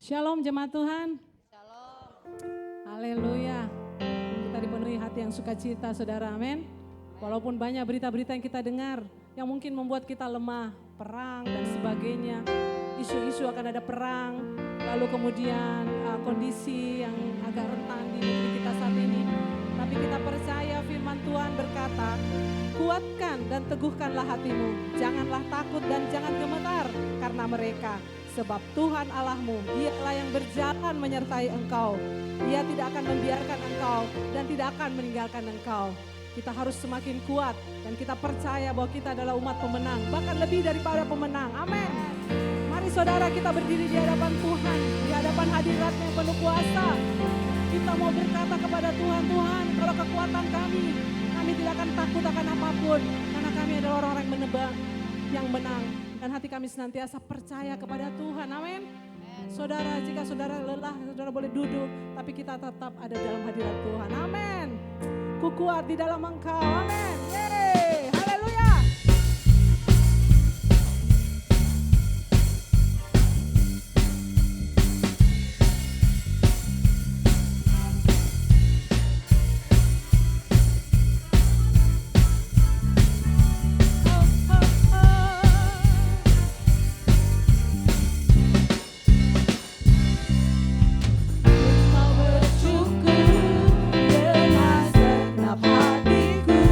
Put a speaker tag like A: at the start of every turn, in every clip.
A: Shalom jemaat Tuhan.
B: Shalom.
A: Haleluya. Kita dipenuhi hati yang sukacita saudara, amin. Walaupun banyak berita-berita yang kita dengar yang mungkin membuat kita lemah, perang dan sebagainya. Isu-isu akan ada perang, lalu kemudian kondisi yang agak rentan di negeri kita saat ini. Tapi kita percaya firman Tuhan berkata, kuatkan dan teguhkanlah hatimu, janganlah takut dan jangan gemetar karena mereka. Sebab Tuhan Allahmu, Dialah yang berjalan menyertai engkau. Dia tidak akan membiarkan engkau dan tidak akan meninggalkan engkau. Kita harus semakin kuat dan kita percaya bahwa kita adalah umat pemenang, bahkan lebih daripada pemenang. Amin. Mari saudara kita berdiri di hadapan Tuhan, di hadapan hadirat yang penuh kuasa. Kita mau berkata kepada Tuhan, Tuhan kalau kekuatan kami tidak akan takut akan apapun. Karena kami adalah orang-orang yang menang. Dan hati kami senantiasa percaya kepada Tuhan, amin. Saudara, jika saudara lelah, saudara boleh duduk, tapi kita tetap ada dalam hadirat Tuhan, amin. Ku kuat di dalam engkau, amin. Yeay, haleluya.
B: Dengan segenap hatiku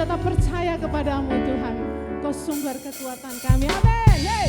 A: tetap percaya kepadamu Tuhan. Kau sumber kekuatan kami. Amin. Yeay.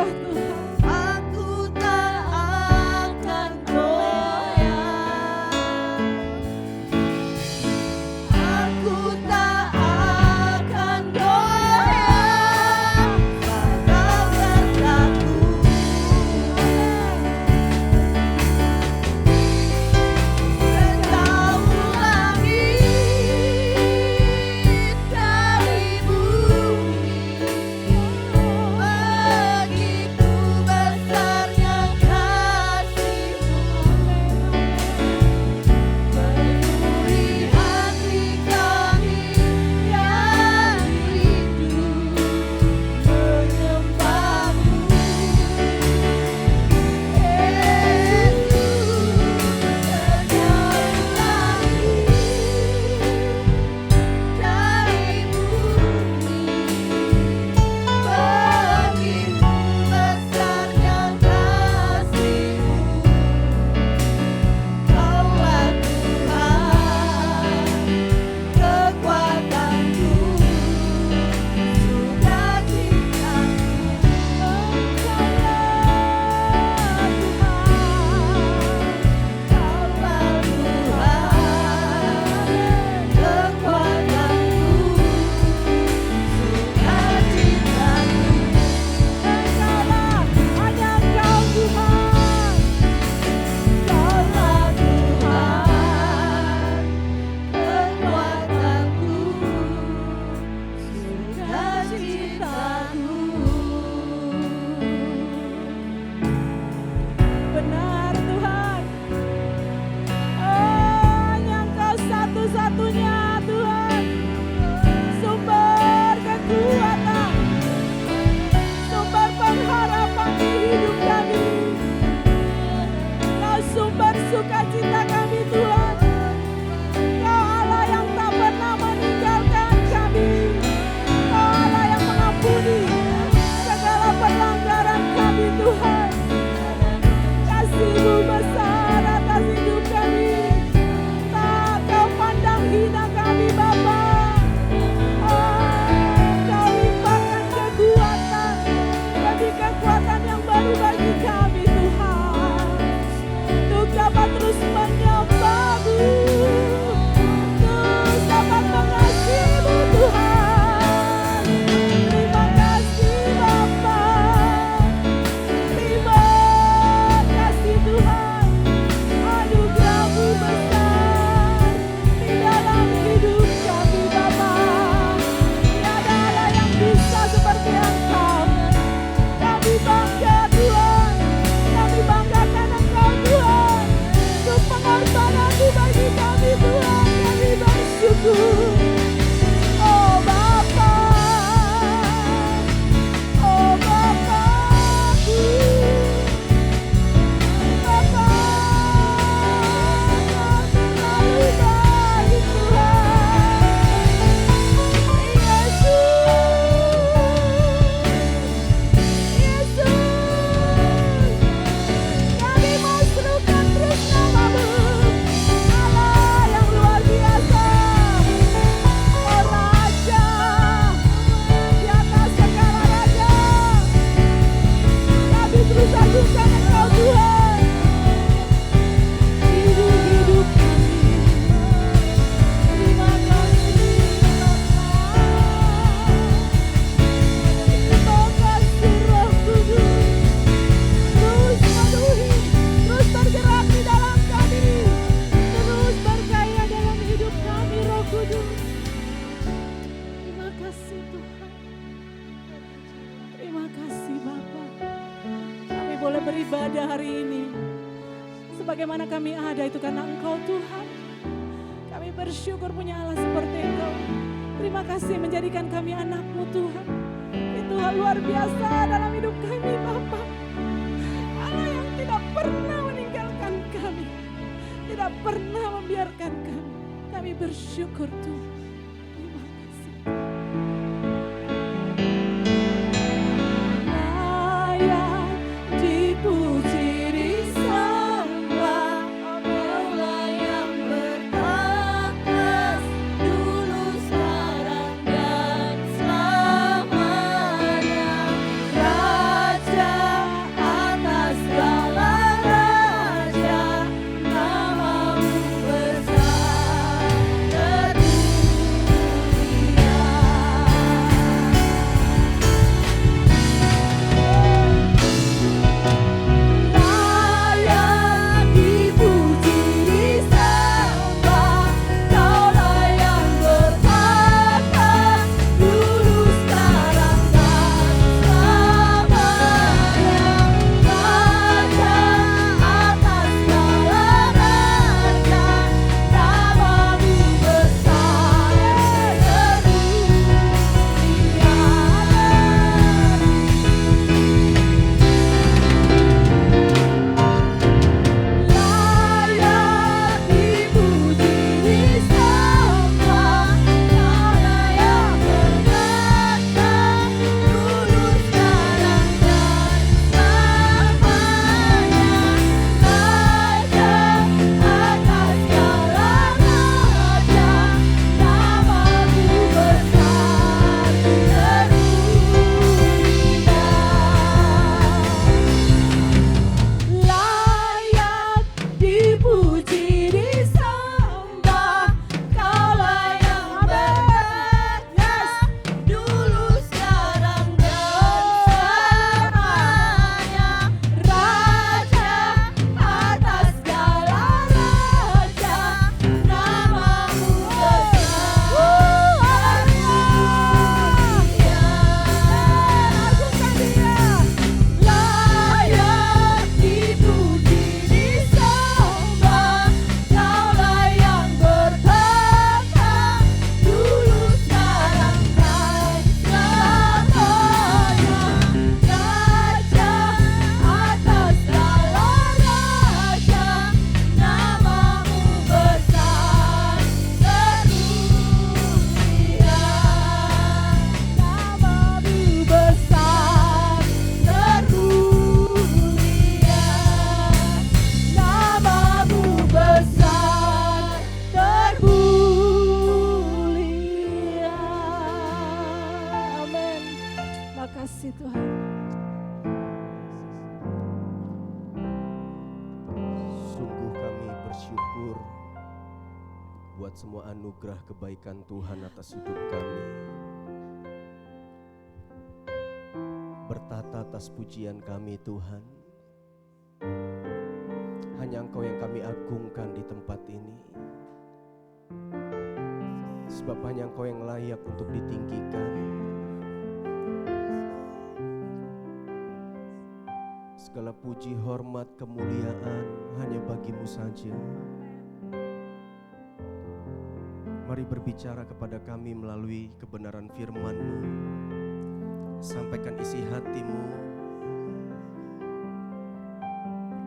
A: roh Tuhan.
B: Aku tak akan goyah. Aku tak akan goyah. Walau terjatuh. Sejauh langit dari bumi, begitu besarnya kasih-Mu. Penuhi hati kami yang rindu menyembah-Mu.
A: Benar Tuhan. Hanya Engkau satu-satunya Tuhan. Sumber kekuatan, sumber pengharapan di hidup kami. Kau sumber sukacita kami Tuhan. Kau Allah yang tak pernah meninggalkan kami. Kau Allah yang mengampuni segala pelanggaran kami Tuhan. Kasih-Mu besar atas hidup kami. Tak Kau pandang hina kami Bapa. Kau limpahkan kekuatan demi kekuatan yang baru bagi kami Tuhan. Untuk dapat terus menyembah-Mu, terus dapat mengasihi-Mu Tuhan. Terima kasih Bapa. Terima kasih Tuhan. Anugerah-Mu besar di dalam hidup kami Bapa. Tiada Allah yang bisa seperti Engkau. Kami bangga Tuhan. Kami banggakan Engkau Tuhan. Untuk pengorbanan-Mu bagi kami Tuhan. Kami bersyukur. Oh Bapa. Oh Bapa-Ku. Bapa, Kau terlalu baik Tuhan. Yesus, kami mau serukan terus nama-Mu. Allah yang luar biasa. Oh Raja, di atas segala raja. Kami terus agungkan Engkau Tuhan. Hidup kami. Terima kasih Bapa. Terima kasih Roh Kudus. Terus penuhi, terus bergerak di dalam kami. Terus berkaya dalam hidup kami Roh Kudus. Terima kasih Tuhan. Terima kasih Bapa. Kami boleh beribadah hari ini. Sebagaimana kami ada itu karena Engkau Tuhan. Kami bersyukur punya Allah seperti Engkau. Terima kasih menjadikan kami anak-Mu Tuhan. Itu hal luar biasa dalam hidup kami Bapa. Allah yang tidak pernah meninggalkan kami. Tidak pernah membiarkan kami. Kami bersyukur Tuhan. Terima kasih. Layak dipuji disembah, Allah yang bertakhta dulu sekarang dan selamanya. Raja
C: buat semua anugerah kebaikan Tuhan atas hidup kami. Bertata atas pujian kami Tuhan. Hanya Engkau yang kami agungkan di tempat ini. Sebab hanya Engkau yang layak untuk ditinggikan. Segala puji, hormat, kemuliaan hanya bagi-Mu saja. Mari berbicara kepada kami melalui kebenaran firman-Mu. Sampaikan isi hati-Mu.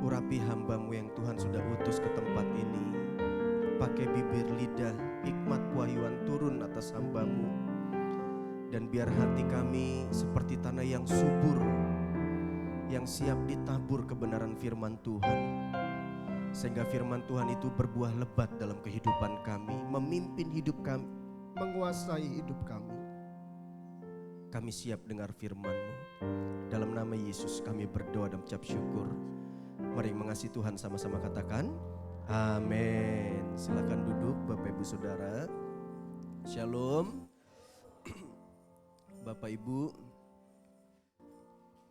C: Urapi hamba-Mu yang Tuhan sudah utus ke tempat ini. Pakai bibir lidah, hikmat pewahyuan turun atas hamba-Mu. Dan biar hati kami seperti tanah yang subur, yang siap ditabur kebenaran firman Tuhan. Sehingga firman Tuhan itu berbuah lebat dalam kehidupan kami, memimpin hidup kami, menguasai hidup kami. Kami siap dengar firman-Mu. Dalam nama Yesus kami berdoa dan ucap syukur. Mari mengasihi Tuhan sama-sama katakan amin. Silakan duduk Bapak Ibu Saudara. Shalom. Bapak Ibu,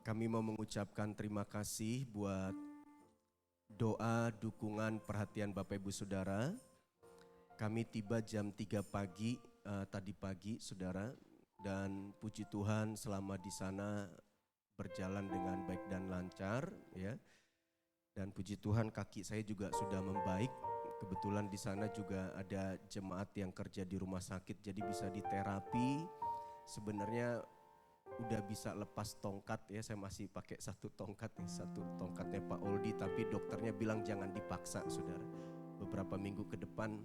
C: kami mau mengucapkan terima kasih buat doa, dukungan, perhatian Bapak Ibu Saudara. Kami tiba jam 3 pagi tadi pagi Saudara, dan puji Tuhan selama di sana berjalan dengan baik dan lancar ya. Dan puji Tuhan kaki saya juga sudah membaik. Kebetulan di sana juga ada jemaat yang kerja di rumah sakit, jadi bisa diterapi. Sebenarnya udah bisa lepas tongkat ya, saya masih pakai satu tongkat nih, satu tongkatnya Pak Oldi, tapi dokternya bilang jangan dipaksa Saudara. Beberapa minggu ke depan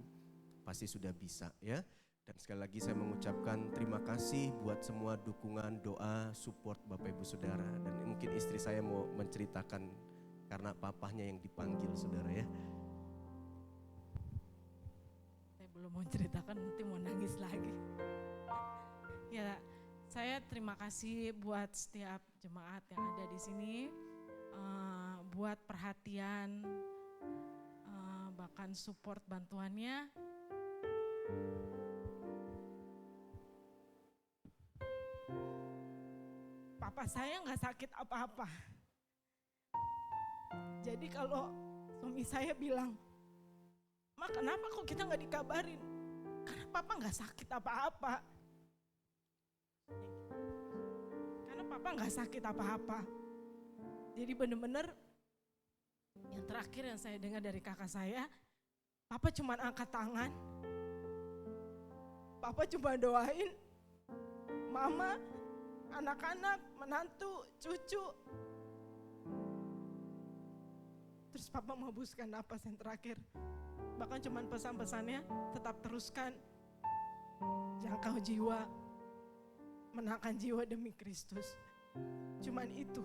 C: pasti sudah bisa ya. Dan sekali lagi saya mengucapkan terima kasih buat semua dukungan, doa, support Bapak Ibu Saudara. Dan mungkin istri saya mau menceritakan karena papahnya yang dipanggil Saudara ya.
D: Saya belum mau ceritakan, nanti mau nangis lagi. Ya, saya terima kasih buat setiap jemaat yang ada di sini, buat perhatian, bahkan support bantuannya. Papa saya nggak sakit apa-apa. Jadi kalau suami saya bilang, "Ma, kenapa kok kita nggak dikabarin?" Karena Papa nggak sakit apa-apa. Karena Papa nggak sakit apa-apa. Jadi benar-benar yang terakhir yang saya dengar dari kakak saya, Papa cuma angkat tangan, Papa cuma doain Mama, anak-anak, menantu, cucu. Terus Papa menghembuskan napas yang terakhir. Bahkan cuma pesan-pesannya, tetap teruskan, jangkau jiwa, menangkan jiwa demi Kristus. Cuman itu.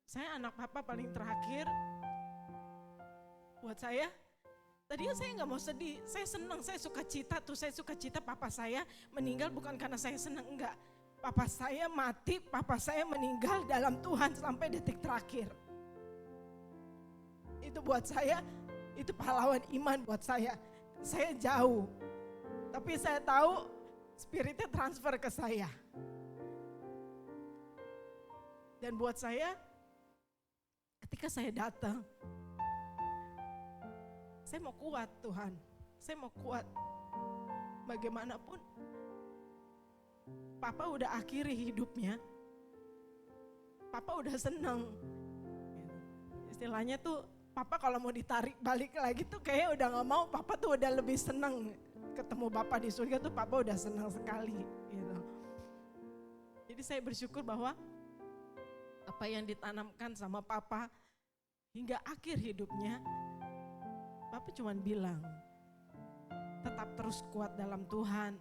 D: Saya anak Papa paling terakhir. Buat saya, tadinya saya gak mau sedih, saya senang, saya suka cita tuh, saya suka cita Papa saya meninggal bukan karena saya senang, enggak. Papa saya mati, Papa saya meninggal dalam Tuhan sampai detik terakhir. Itu buat saya, itu pahlawan iman buat saya. Saya jauh, tapi saya tahu spiritnya transfer ke saya. Dan buat saya, ketika saya datang, saya mau kuat Tuhan, saya mau kuat. Bagaimanapun, Papa udah akhiri hidupnya, Papa udah senang. Istilahnya tuh, Papa kalau mau ditarik balik lagi tuh kayak udah gak mau, Papa tuh udah lebih senang. Ketemu Papa di surga tuh Papa udah senang sekali gitu. Jadi saya bersyukur bahwa apa yang ditanamkan sama Papa hingga akhir hidupnya, Papa cuma bilang, tetap terus kuat dalam Tuhan,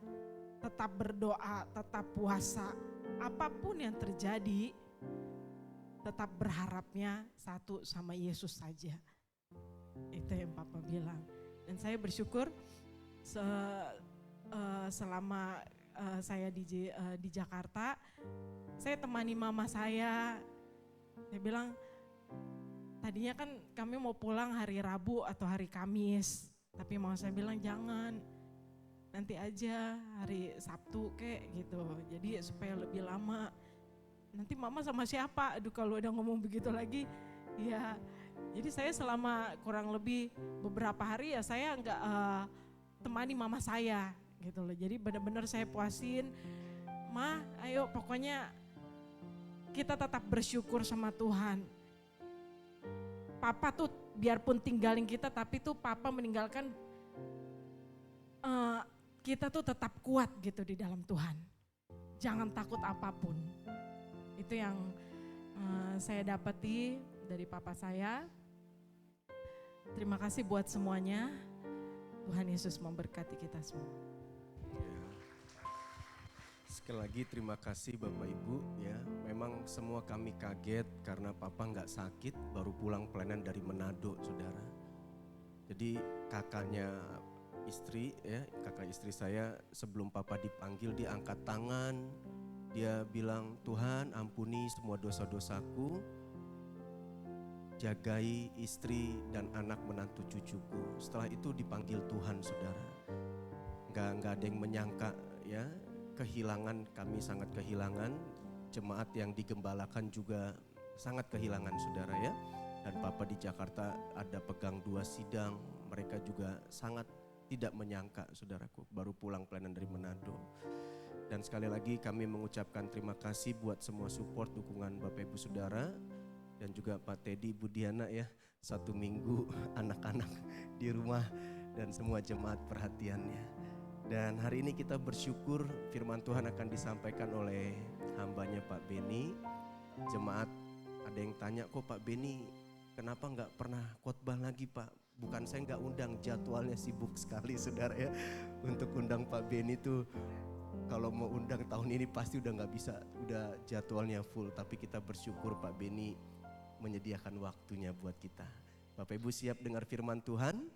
D: tetap berdoa, tetap puasa, apapun yang terjadi, tetap berharapnya satu sama Yesus saja. Itu yang Papa bilang. Dan saya bersyukur selama saya di Jakarta, saya temani mama saya. Saya bilang, tadinya kan kami mau pulang hari Rabu atau hari Kamis. Tapi mama saya bilang jangan, nanti aja hari Sabtu kek gitu. Jadi supaya lebih lama. Nanti mama sama siapa? Aduh kalau udah ngomong begitu lagi, ya. Jadi saya selama kurang lebih beberapa hari ya saya nggak temani mama saya gitu loh. Jadi benar-benar saya puasin, Ma, ayo pokoknya kita tetap bersyukur sama Tuhan. Papa tuh biarpun tinggalin kita, tapi tuh Papa meninggalkan kita tuh tetap kuat gitu di dalam Tuhan. Jangan takut apapun. Itu yang saya dapati dari Papa saya. Terima kasih buat semuanya. Tuhan Yesus memberkati kita semua.
C: Ya. Sekali lagi terima kasih Bapak Ibu ya. Memang semua kami kaget karena Papa nggak sakit, baru pulang pelayanan dari Manado, saudara. Jadi kakaknya istri ya, kakak istri saya sebelum Papa dipanggil dia angkat tangan, dia bilang, Tuhan ampuni semua dosa-dosaku, jagai istri dan anak menantu cucuku. Setelah itu dipanggil Tuhan, saudara. Nggak ada yang menyangka ya, kehilangan, kami sangat kehilangan. Jemaat yang digembalakan juga sangat kehilangan, saudara ya. Dan Papa di Jakarta ada pegang 2 sidang, mereka juga sangat tidak menyangka, saudaraku, baru pulang pelayanan dari Manado. Dan sekali lagi kami mengucapkan terima kasih buat semua support, dukungan Bapak Ibu Saudara. Dan juga Pak Teddy, Bu Diana ya, 1 minggu anak-anak di rumah dan semua jemaat perhatiannya. Dan hari ini kita bersyukur firman Tuhan akan disampaikan oleh hambanya Pak Beni. Jemaat ada yang tanya, kok Pak Beni kenapa nggak pernah khotbah lagi Pak? Bukan saya nggak undang, jadwalnya sibuk sekali saudara ya. Untuk undang Pak Beni tuh kalau mau undang tahun ini pasti udah nggak bisa, udah jadwalnya full. Tapi kita bersyukur Pak Beni menyediakan waktunya buat kita. Bapak Ibu siap dengar firman Tuhan?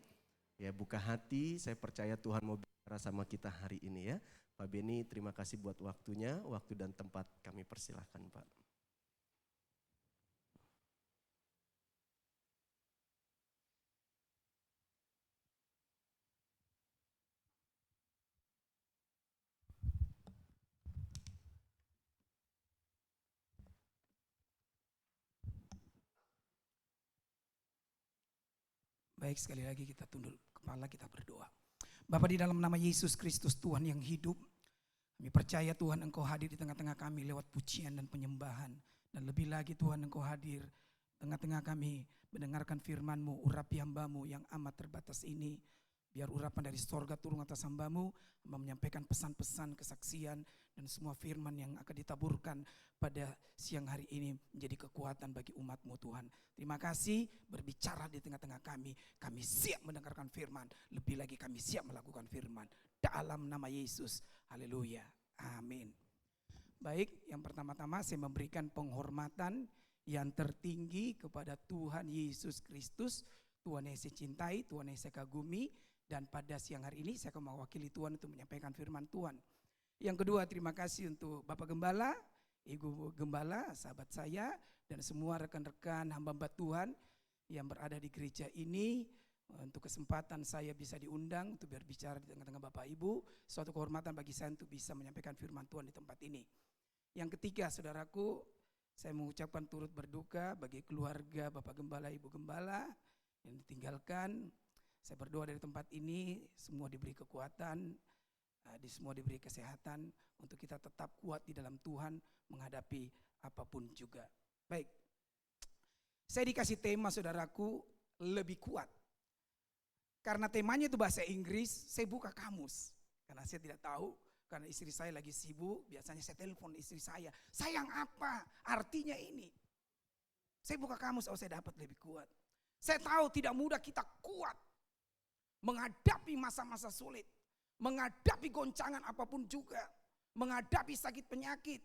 C: Ya buka hati, saya percaya Tuhan mau bicara sama kita hari ini ya. Pak Beni terima kasih buat waktunya, waktu dan tempat kami persilahkan Pak.
E: Baik, sekali lagi kita tunduk kepala, kita berdoa. Bapa, di dalam nama Yesus Kristus Tuhan yang hidup, kami percaya Tuhan Engkau hadir di tengah-tengah kami lewat pujian dan penyembahan. Dan lebih lagi Tuhan Engkau hadir tengah-tengah kami mendengarkan firman-Mu, urapi hamba-Mu yang amat terbatas ini. Biar urapan dari sorga turun atas hamba-Mu, hamba menyampaikan pesan-pesan, kesaksian, dan semua firman yang akan ditaburkan pada siang hari ini menjadi kekuatan bagi umat-Mu Tuhan. Terima kasih berbicara di tengah-tengah kami. Kami siap mendengarkan firman, lebih lagi kami siap melakukan firman. Dalam nama Yesus, haleluya, amin. Baik, yang pertama-tama saya memberikan penghormatan yang tertinggi kepada Tuhan Yesus Kristus. Tuhan yang saya cintai, Tuhan yang saya kagumi. Dan pada siang hari ini saya akan mewakili Tuhan untuk menyampaikan firman Tuhan. Yang kedua, terima kasih untuk Bapak Gembala, Ibu Gembala, sahabat saya, dan semua rekan-rekan hamba-hamba Tuhan yang berada di gereja ini. Untuk kesempatan saya bisa diundang untuk berbicara di tengah-tengah Bapak Ibu. Suatu kehormatan bagi saya untuk bisa menyampaikan firman Tuhan di tempat ini. Yang ketiga, saudaraku, saya mengucapkan turut berduka bagi keluarga Bapak Gembala, Ibu Gembala yang ditinggalkan. Saya berdoa dari tempat ini semua diberi kekuatan, semua diberi kesehatan untuk kita tetap kuat di dalam Tuhan menghadapi apapun juga. Baik, saya dikasih tema saudaraku lebih kuat. Karena temanya itu bahasa Inggris, saya buka kamus. Karena saya tidak tahu, karena istri saya lagi sibuk, biasanya saya telepon istri saya. Sayang apa artinya ini? Saya buka kamus, saya dapat lebih kuat. Saya tahu tidak mudah kita kuat menghadapi masa-masa sulit, menghadapi goncangan apapun juga, menghadapi sakit penyakit,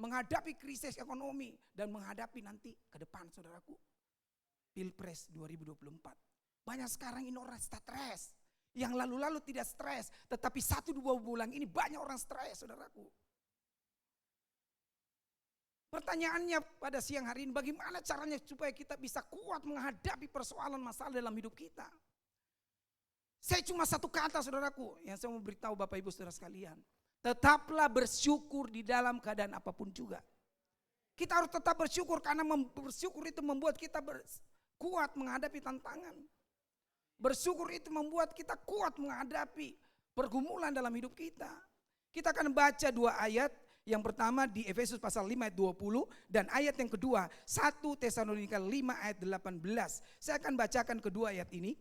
E: menghadapi krisis ekonomi, dan menghadapi nanti ke depan saudaraku, Pilpres 2024. Banyak sekarang ini orang stres, yang lalu-lalu tidak stres, tetapi 1-2 bulan ini banyak orang stres saudaraku. Pertanyaannya pada siang hari ini, bagaimana caranya supaya kita bisa kuat menghadapi persoalan masalah dalam hidup kita? Saya cuma satu kata saudaraku yang saya mau beritahu Bapak Ibu saudara sekalian. Tetaplah bersyukur di dalam keadaan apapun juga. Kita harus tetap bersyukur karena bersyukur itu membuat kita kuat menghadapi tantangan. Bersyukur itu membuat kita kuat menghadapi pergumulan dalam hidup kita. Kita akan baca 2 ayat. Yang pertama di Efesus pasal 5 ayat 20 dan ayat yang kedua 1 Tesalonika 5 ayat 18. Saya akan bacakan kedua ayat ini.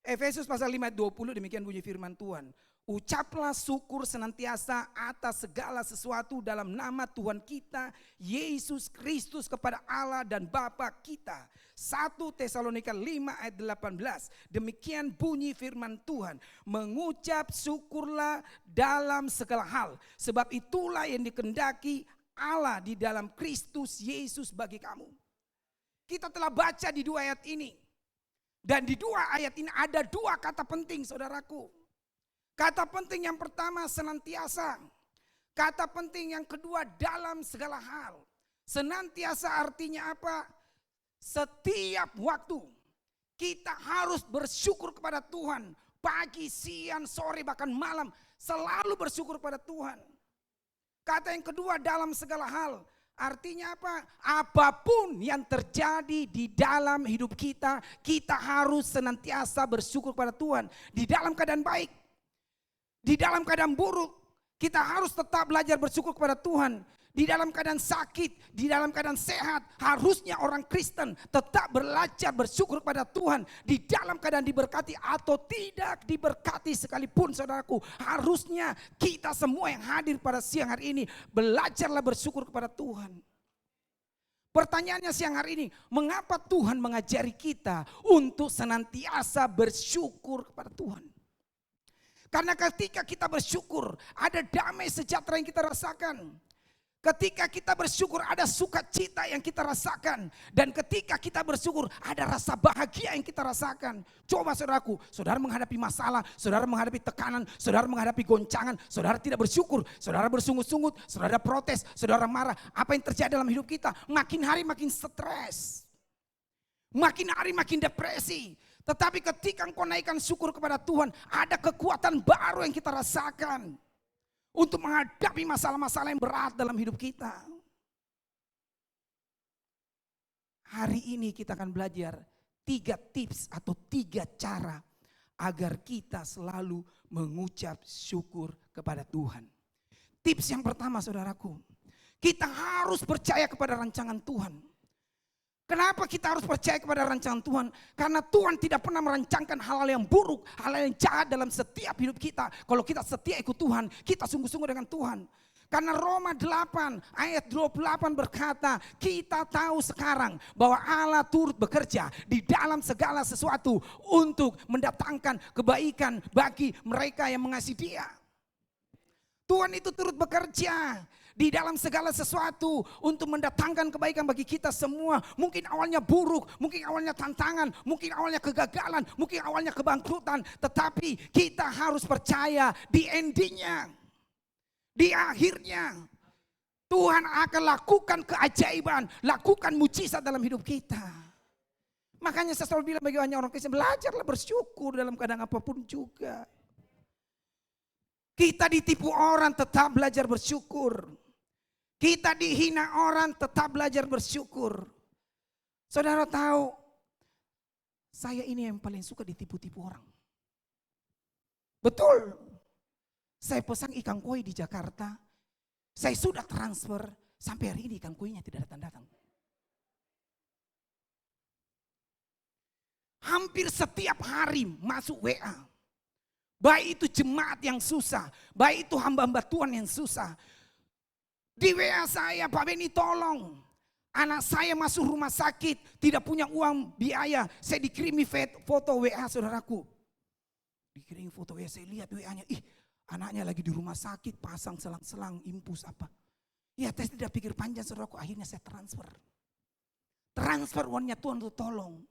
E: Efesus pasal 5 ayat 20 demikian bunyi firman Tuhan. Ucaplah syukur senantiasa atas segala sesuatu dalam nama Tuhan kita Yesus Kristus kepada Allah dan Bapa kita. 1 Tesalonika 5 ayat 18. Demikian bunyi firman Tuhan. Mengucap syukurlah dalam segala hal. Sebab itulah yang dikehendaki Allah di dalam Kristus Yesus bagi kamu. Kita telah baca di 2 ayat ini. Dan di 2 ayat ini ada 2 kata penting saudaraku. Kata penting yang pertama senantiasa. Kata penting yang kedua dalam segala hal. Senantiasa artinya apa? Setiap waktu kita harus bersyukur kepada Tuhan. Pagi, siang, sore, bahkan malam selalu bersyukur kepada Tuhan. Kata yang kedua dalam segala hal. Artinya apa? Apapun yang terjadi di dalam hidup kita, kita harus senantiasa bersyukur kepada Tuhan. Di dalam keadaan baik, di dalam keadaan buruk, kita harus tetap belajar bersyukur kepada Tuhan. Di dalam keadaan sakit, di dalam keadaan sehat, harusnya orang Kristen tetap belajar bersyukur kepada Tuhan. Di dalam keadaan diberkati atau tidak diberkati sekalipun saudaraku. Harusnya kita semua yang hadir pada siang hari ini belajarlah bersyukur kepada Tuhan. Pertanyaannya siang hari ini, mengapa Tuhan mengajari kita untuk senantiasa bersyukur kepada Tuhan? Karena ketika kita bersyukur, ada damai sejahtera yang kita rasakan. Ketika kita bersyukur ada sukacita yang kita rasakan. Dan ketika kita bersyukur ada rasa bahagia yang kita rasakan. Coba saudaraku, saudara menghadapi masalah, saudara menghadapi tekanan, saudara menghadapi goncangan, saudara tidak bersyukur, saudara bersungut-sungut, saudara protes, saudara marah. Apa yang terjadi dalam hidup kita? Makin hari makin stres. Makin hari makin depresi. Tetapi ketika engkau naikkan syukur kepada Tuhan, ada kekuatan baru yang kita rasakan. Untuk menghadapi masalah-masalah yang berat dalam hidup kita. Hari ini kita akan belajar 3 tips atau 3 cara agar kita selalu mengucap syukur kepada Tuhan. Tips yang pertama saudaraku, kita harus percaya kepada rancangan Tuhan. Kenapa kita harus percaya kepada rancangan Tuhan? Karena Tuhan tidak pernah merancangkan hal-hal yang buruk, hal-hal yang jahat dalam setiap hidup kita. Kalau kita setia ikut Tuhan, kita sungguh-sungguh dengan Tuhan. Karena Roma 8 ayat 28 berkata, kita tahu sekarang bahwa Allah turut bekerja di dalam segala sesuatu untuk mendatangkan kebaikan bagi mereka yang mengasihi Dia. Tuhan itu turut bekerja di dalam segala sesuatu untuk mendatangkan kebaikan bagi kita semua. Mungkin awalnya buruk, mungkin awalnya tantangan, mungkin awalnya kegagalan, mungkin awalnya kebangkrutan. Tetapi kita harus percaya di endingnya, di akhirnya Tuhan akan lakukan keajaiban, lakukan mujizat dalam hidup kita. Makanya saya selalu bilang bagi orang Kristen, belajarlah bersyukur dalam keadaan apapun juga. Kita ditipu orang tetap belajar bersyukur. Kita dihina orang tetap belajar bersyukur. Saudara tahu, saya ini yang paling suka ditipu-tipu orang. Betul. Saya pesan ikan koi di Jakarta. Saya sudah transfer. Sampai hari ini ikan koinya tidak datang-datang. Hampir setiap hari masuk WA. Baik itu jemaat yang susah. Baik itu hamba-hamba Tuhan yang susah. Di WA saya, Pak Beni tolong. Anak saya masuk rumah sakit, tidak punya uang biaya. Saya dikirimi foto WA saudaraku. Dikirimi foto WA, saya lihat WA-nya. Anaknya lagi di rumah sakit, pasang selang-selang, impus apa. Ya, saya tidak pikir panjang saudaraku, akhirnya saya transfer. Transfer uangnya Tuhan untuk tolong.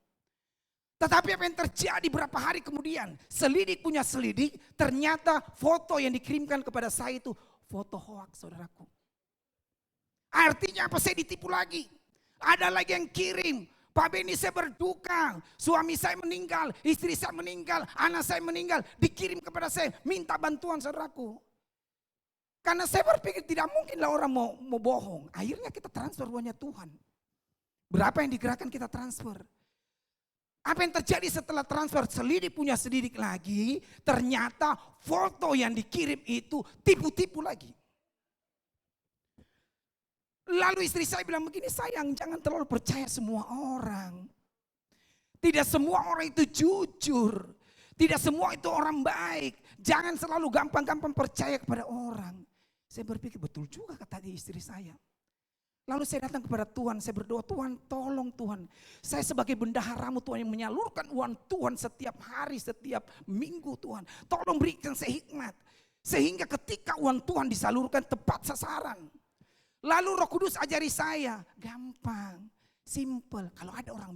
E: Tetapi apa yang terjadi berapa hari kemudian, selidik punya selidik, ternyata foto yang dikirimkan kepada saya itu foto hoax saudaraku. Artinya apa? Saya ditipu lagi. Ada lagi yang kirim Pak Beni saya berduka, suami saya meninggal, istri saya meninggal, anak saya meninggal, dikirim kepada saya, minta bantuan saudaraku. Karena saya berpikir tidak mungkinlah orang mau bohong. Akhirnya kita transfer uangnya Tuhan. Berapa yang digerakkan kita transfer. Apa yang terjadi setelah transfer? Selidik punya selidik lagi, ternyata foto yang dikirim itu tipu-tipu lagi. Lalu istri saya bilang begini, sayang jangan terlalu percaya semua orang. Tidak semua orang itu jujur. Tidak semua itu orang baik. Jangan selalu gampang-gampang percaya kepada orang. Saya berpikir betul juga kata istri saya. Lalu saya datang kepada Tuhan, saya berdoa, Tuhan tolong Tuhan. Saya sebagai bendaharamu Tuhan yang menyalurkan uang Tuhan setiap hari, setiap minggu Tuhan. Tolong berikan saya hikmat. Sehingga ketika uang Tuhan disalurkan tepat sasaran. Lalu Roh Kudus ajari saya, gampang, simple. Kalau ada orang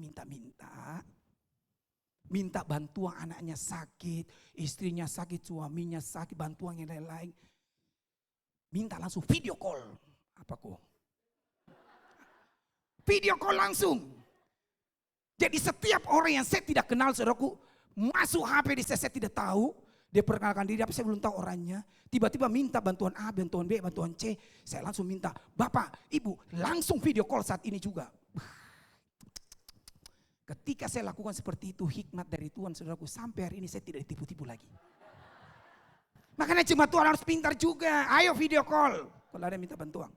E: minta bantuan anaknya sakit, istrinya sakit, suaminya sakit, bantuan yang lain-lain. Minta langsung video call. Apa kok? Video call langsung. Jadi setiap orang yang saya tidak kenal saudaraku, masuk HP di saya tidak tahu. Dia perkenalkan diri, tapi saya belum tahu orangnya. Tiba-tiba minta bantuan A, bantuan B, bantuan C. Saya langsung minta, Bapak, Ibu, langsung video call saat ini juga. Ketika saya lakukan seperti itu, hikmat dari Tuhan, saudaraku, sampai hari ini saya tidak ditipu-tipu lagi. Makanya jemaat Tuhan harus pintar juga. Ayo video call, kalau ada yang minta bantuan.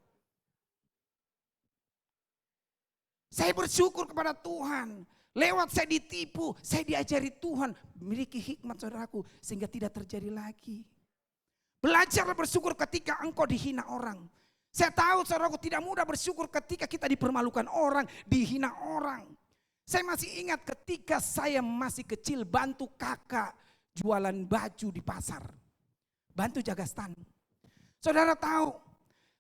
E: Saya bersyukur kepada Tuhan. Lewat saya ditipu, saya diajari Tuhan memiliki hikmat saudaraku sehingga tidak terjadi lagi. Belajarlah bersyukur ketika engkau dihina orang. Saya tahu saudaraku tidak mudah bersyukur ketika kita dipermalukan orang, dihina orang. Saya masih ingat ketika saya masih kecil bantu kakak jualan baju di pasar. Bantu jaga stand. Saudara tahu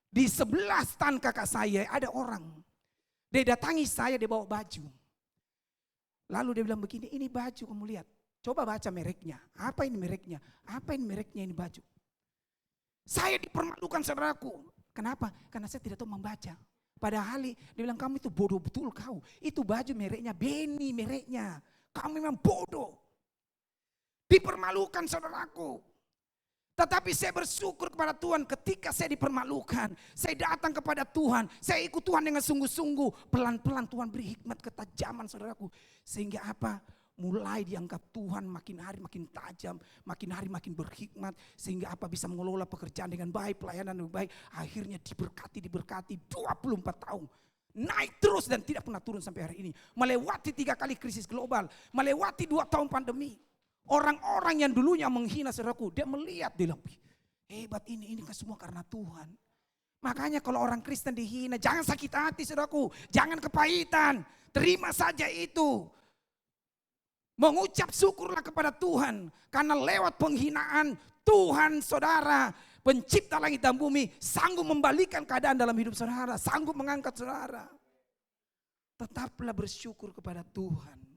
E: di sebelah stand kakak saya ada orang. Dia datangi saya, dia bawa baju. Lalu dia bilang begini, ini baju kamu lihat. Coba baca mereknya. Apa ini mereknya? Apa ini mereknya ini baju? Saya dipermalukan saudaraku. Kenapa? Karena saya tidak tahu membaca. Padahal dia bilang kamu itu bodoh betul kau. Itu baju mereknya Beni mereknya. Kamu memang bodoh. Dipermalukan saudaraku. Tetapi saya bersyukur kepada Tuhan ketika saya dipermalukan. Saya datang kepada Tuhan. Saya ikut Tuhan dengan sungguh-sungguh. Pelan-pelan Tuhan beri hikmat ketajaman saudaraku. Sehingga apa? Mulai diangkat Tuhan makin hari makin tajam. Makin hari makin berhikmat. Sehingga apa? Bisa mengelola pekerjaan dengan baik. Pelayanan dengan baik. Akhirnya diberkati 24 tahun. Naik terus dan tidak pernah turun sampai hari ini. Melewati 3 kali krisis global. Melewati 2 tahun pandemi. Orang-orang yang dulunya menghina saudaraku, dia melihat, dia bilang, hebat ini kan semua karena Tuhan. Makanya kalau orang Kristen dihina, jangan sakit hati saudaraku, jangan kepahitan, terima saja itu. Mengucap syukurlah kepada Tuhan, karena lewat penghinaan Tuhan saudara, pencipta langit dan bumi, sanggup membalikan keadaan dalam hidup saudara, sanggup mengangkat saudara. Tetaplah bersyukur kepada Tuhan.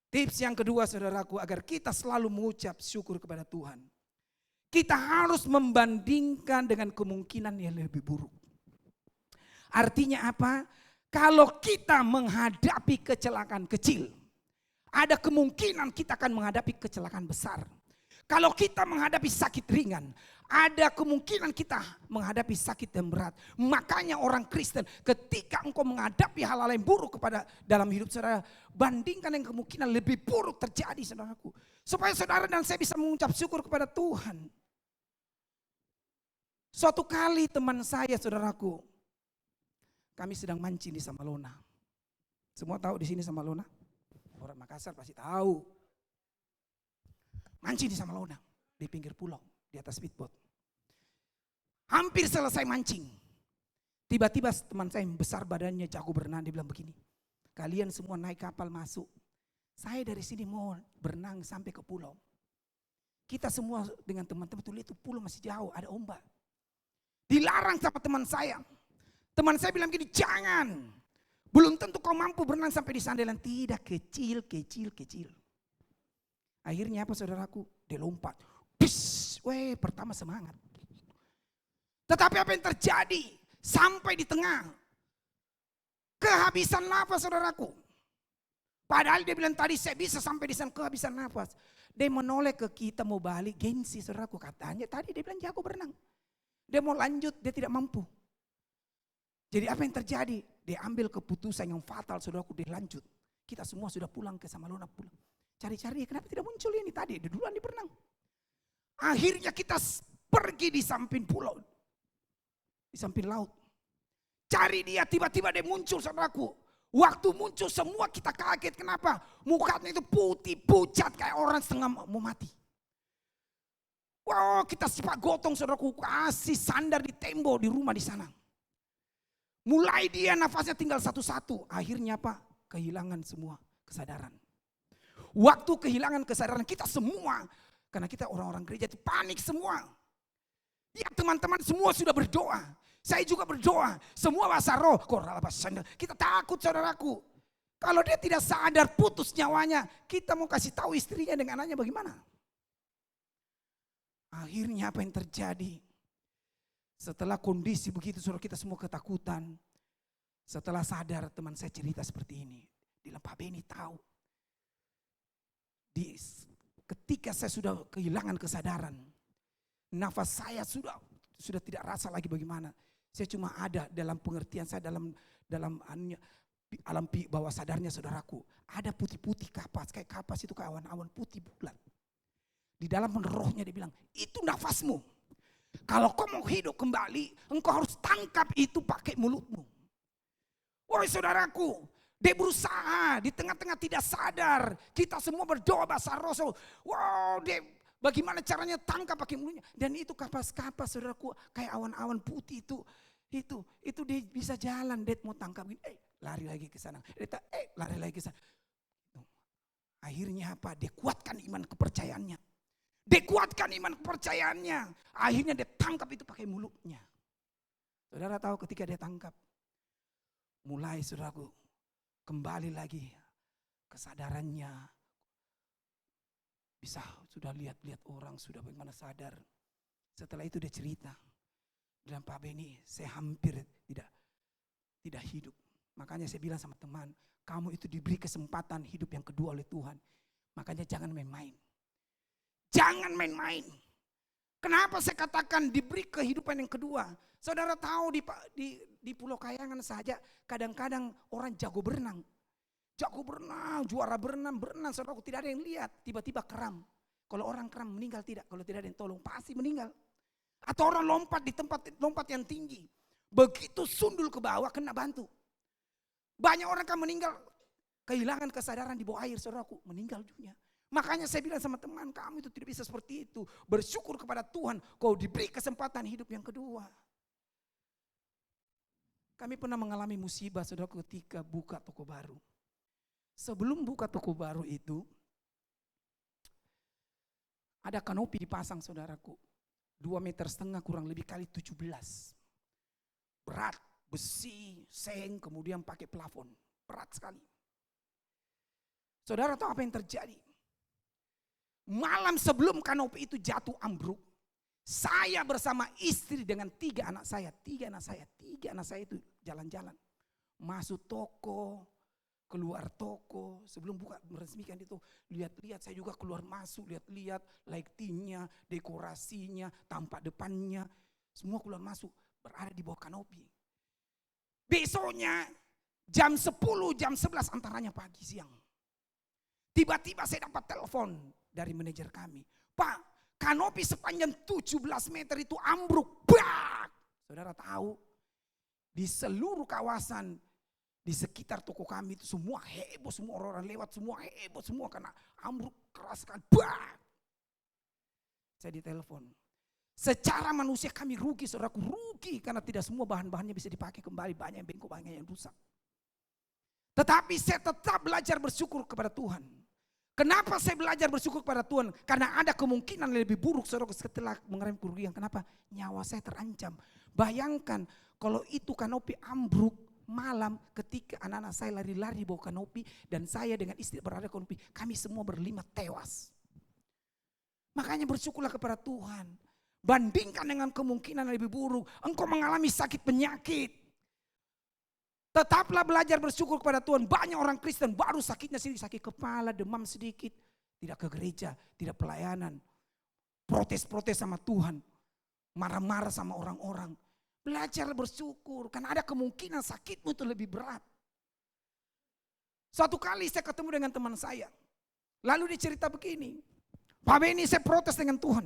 E: Tips yang kedua saudaraku agar kita selalu mengucap syukur kepada Tuhan. Kita harus membandingkan dengan kemungkinan yang lebih buruk. Artinya apa? Kalau kita menghadapi kecelakaan kecil, ada kemungkinan kita akan menghadapi kecelakaan besar. Kalau kita menghadapi sakit ringan, ada kemungkinan kita menghadapi sakit yang berat. Makanya orang Kristen ketika engkau menghadapi hal-hal yang buruk kepada dalam hidup saudara, bandingkan yang kemungkinan lebih buruk terjadi saudaraku. Supaya saudara dan saya bisa mengucap syukur kepada Tuhan. Suatu kali teman saya saudaraku, kami sedang mancing di Samalona. Semua tahu di sini Samalona? Orang Makassar pasti tahu. Mancing di Samalona, di pinggir pulau, di atas speedboat. Hampir selesai mancing. Tiba-tiba teman saya yang besar badannya, jago berenang, dia bilang begini. Kalian semua naik kapal masuk. Saya dari sini mau berenang sampai ke pulau. Kita semua dengan teman-teman tuh lihat tuh pulau masih jauh, ada ombak. Dilarang sama teman saya. Teman saya bilang gini, jangan. Belum tentu kau mampu berenang sampai di sana. Tidak, kecil. Akhirnya apa saudaraku? Dia lompat. Pertama semangat. Tetapi apa yang terjadi? Sampai di tengah. Sampai di tengah. Dia bilang begini, Kehabisan nafas saudaraku. Padahal dia bilang tadi saya bisa sampai di sana, kehabisan nafas. Dia menoleh ke kita mau balik, gengsi saudaraku katanya. Tadi dia bilang jago berenang. Dia mau lanjut, dia tidak mampu. Jadi apa yang terjadi? Dia ambil keputusan yang fatal saudaraku, dia lanjut. Kita semua sudah pulang ke Samalona pulang. Cari-cari kenapa tidak muncul ini tadi, dia duluan di berenang. Akhirnya kita pergi di samping pulau. Di samping laut. Cari dia, tiba-tiba dia muncul saudaraku. Waktu muncul semua kita kaget, kenapa? Mukanya itu putih, pucat kayak orang setengah mau mati. Wow, kita sempat gotong saudaraku, kasih sandar di tembok di rumah di sana. Mulai dia nafasnya tinggal satu-satu. Akhirnya apa? Kehilangan semua kesadaran. Waktu kehilangan kesadaran kita semua, karena kita orang-orang gereja itu panik semua. Ya teman-teman semua sudah berdoa. Saya juga berdoa. Semua bahasa roh. Kita takut saudaraku. Kalau dia tidak sadar putus nyawanya, kita mau kasih tahu istrinya dengan anaknya bagaimana? Akhirnya apa yang terjadi? Setelah kondisi begitu saudara kita semua ketakutan. Setelah sadar teman saya cerita seperti ini. Bila Pak Beni tahu. Ketika saya sudah kehilangan kesadaran. Nafas saya sudah tidak rasa lagi bagaimana. Saya cuma ada dalam pengertian saya dalam alam bawah sadarnya saudaraku. Ada putih-putih kapas. Kayak kapas itu kayak awan-awan putih bulat. Di dalam rohnya dia bilang, itu nafasmu. Kalau kau mau hidup kembali, engkau harus tangkap itu pakai mulutmu. Woi saudaraku, dia berusaha di tengah-tengah tidak sadar. Kita semua berdoa bahasa roh. Wow, dia bagaimana caranya tangkap pakai mulutnya. Dan itu kapas-kapas saudaraku, kayak awan-awan putih itu dia bisa jalan. Dia mau tangkap, lari lagi ke sana. Lari lagi ke sana. Akhirnya apa? Dia kuatkan iman kepercayaannya. Dia kuatkan iman kepercayaannya. Akhirnya dia tangkap itu pakai mulutnya. Saudara tahu ketika dia tangkap. Mulai saudaraku kembali lagi kesadarannya. Bisa sudah lihat-lihat orang sudah bagaimana sadar. Setelah itu dia cerita. Dalam Pak Beni saya hampir tidak hidup. Makanya saya bilang sama teman. Kamu itu diberi kesempatan hidup yang kedua oleh Tuhan. Makanya jangan main-main. Jangan main-main. Kenapa saya katakan diberi kehidupan yang kedua? Saudara tahu di Pulau Kayangan saja kadang-kadang orang jago berenang. Jago berenang, juara berenang, saudaraku tidak ada yang lihat. Tiba-tiba kram. Kalau orang kram meninggal tidak. Kalau tidak ada yang tolong pasti meninggal. Atau orang lompat di lompat yang tinggi. Begitu sundul ke bawah kena bantu. Banyak orang kan meninggal. Kehilangan kesadaran di bawah air saudaraku. Meninggal dunia. Makanya saya bilang sama teman, kamu itu tidak bisa seperti itu. Bersyukur kepada Tuhan, kau diberi kesempatan hidup yang kedua. Kami pernah mengalami musibah saudara ketika buka toko baru. Sebelum buka toko baru itu, ada kanopi dipasang saudaraku. 2,5 meter kurang lebih kali 17. Berat, besi, seng, kemudian pakai plafon. Berat sekali. Saudara tahu apa yang terjadi? Malam sebelum kanopi itu jatuh ambruk, saya bersama istri dengan 3 anak saya. 3 anak saya itu jalan-jalan. Masuk toko, keluar toko. Sebelum buka meresmikan itu, lihat-lihat saya juga keluar masuk, lihat-lihat lightingnya, dekorasinya, tampak depannya. Semua keluar masuk, berada di bawah kanopi. Besoknya jam 10, jam 11 antaranya pagi siang. Tiba-tiba saya dapat telepon dari manajer kami. Pak, kanopi sepanjang 17 meter itu ambruk. Bak! Saudara tahu, di seluruh kawasan, di sekitar toko kami itu semua heboh, semua orang lewat, semua heboh, semua karena ambruk keras sekali. Bak! Saya ditelepon. Secara manusia kami rugi, saudaraku rugi. Karena tidak semua bahan-bahannya bisa dipakai kembali. Banyak yang bengkok, banyak yang rusak. Tetapi saya tetap belajar bersyukur kepada Tuhan. Kenapa saya belajar bersyukur kepada Tuhan? Karena ada kemungkinan lebih buruk saudara setelah mengalami kerugian. Kenapa? Nyawa saya terancam. Bayangkan kalau itu kanopi ambruk malam ketika anak-anak saya lari-lari bawa kanopi dan saya dengan istri berada di kanopi. Kami semua berlima tewas. Makanya bersyukurlah kepada Tuhan. Bandingkan dengan kemungkinan lebih buruk. Engkau mengalami sakit penyakit. Tetaplah belajar bersyukur kepada Tuhan. Banyak orang Kristen baru sakitnya sedikit, sakit kepala, demam sedikit. Tidak ke gereja, tidak pelayanan. Protes-protes sama Tuhan. Marah-marah sama orang-orang. Belajar bersyukur, karena ada kemungkinan sakitmu itu lebih berat. Suatu kali saya ketemu dengan teman saya. Lalu dia cerita begini. Pak Beni, saya protes dengan Tuhan.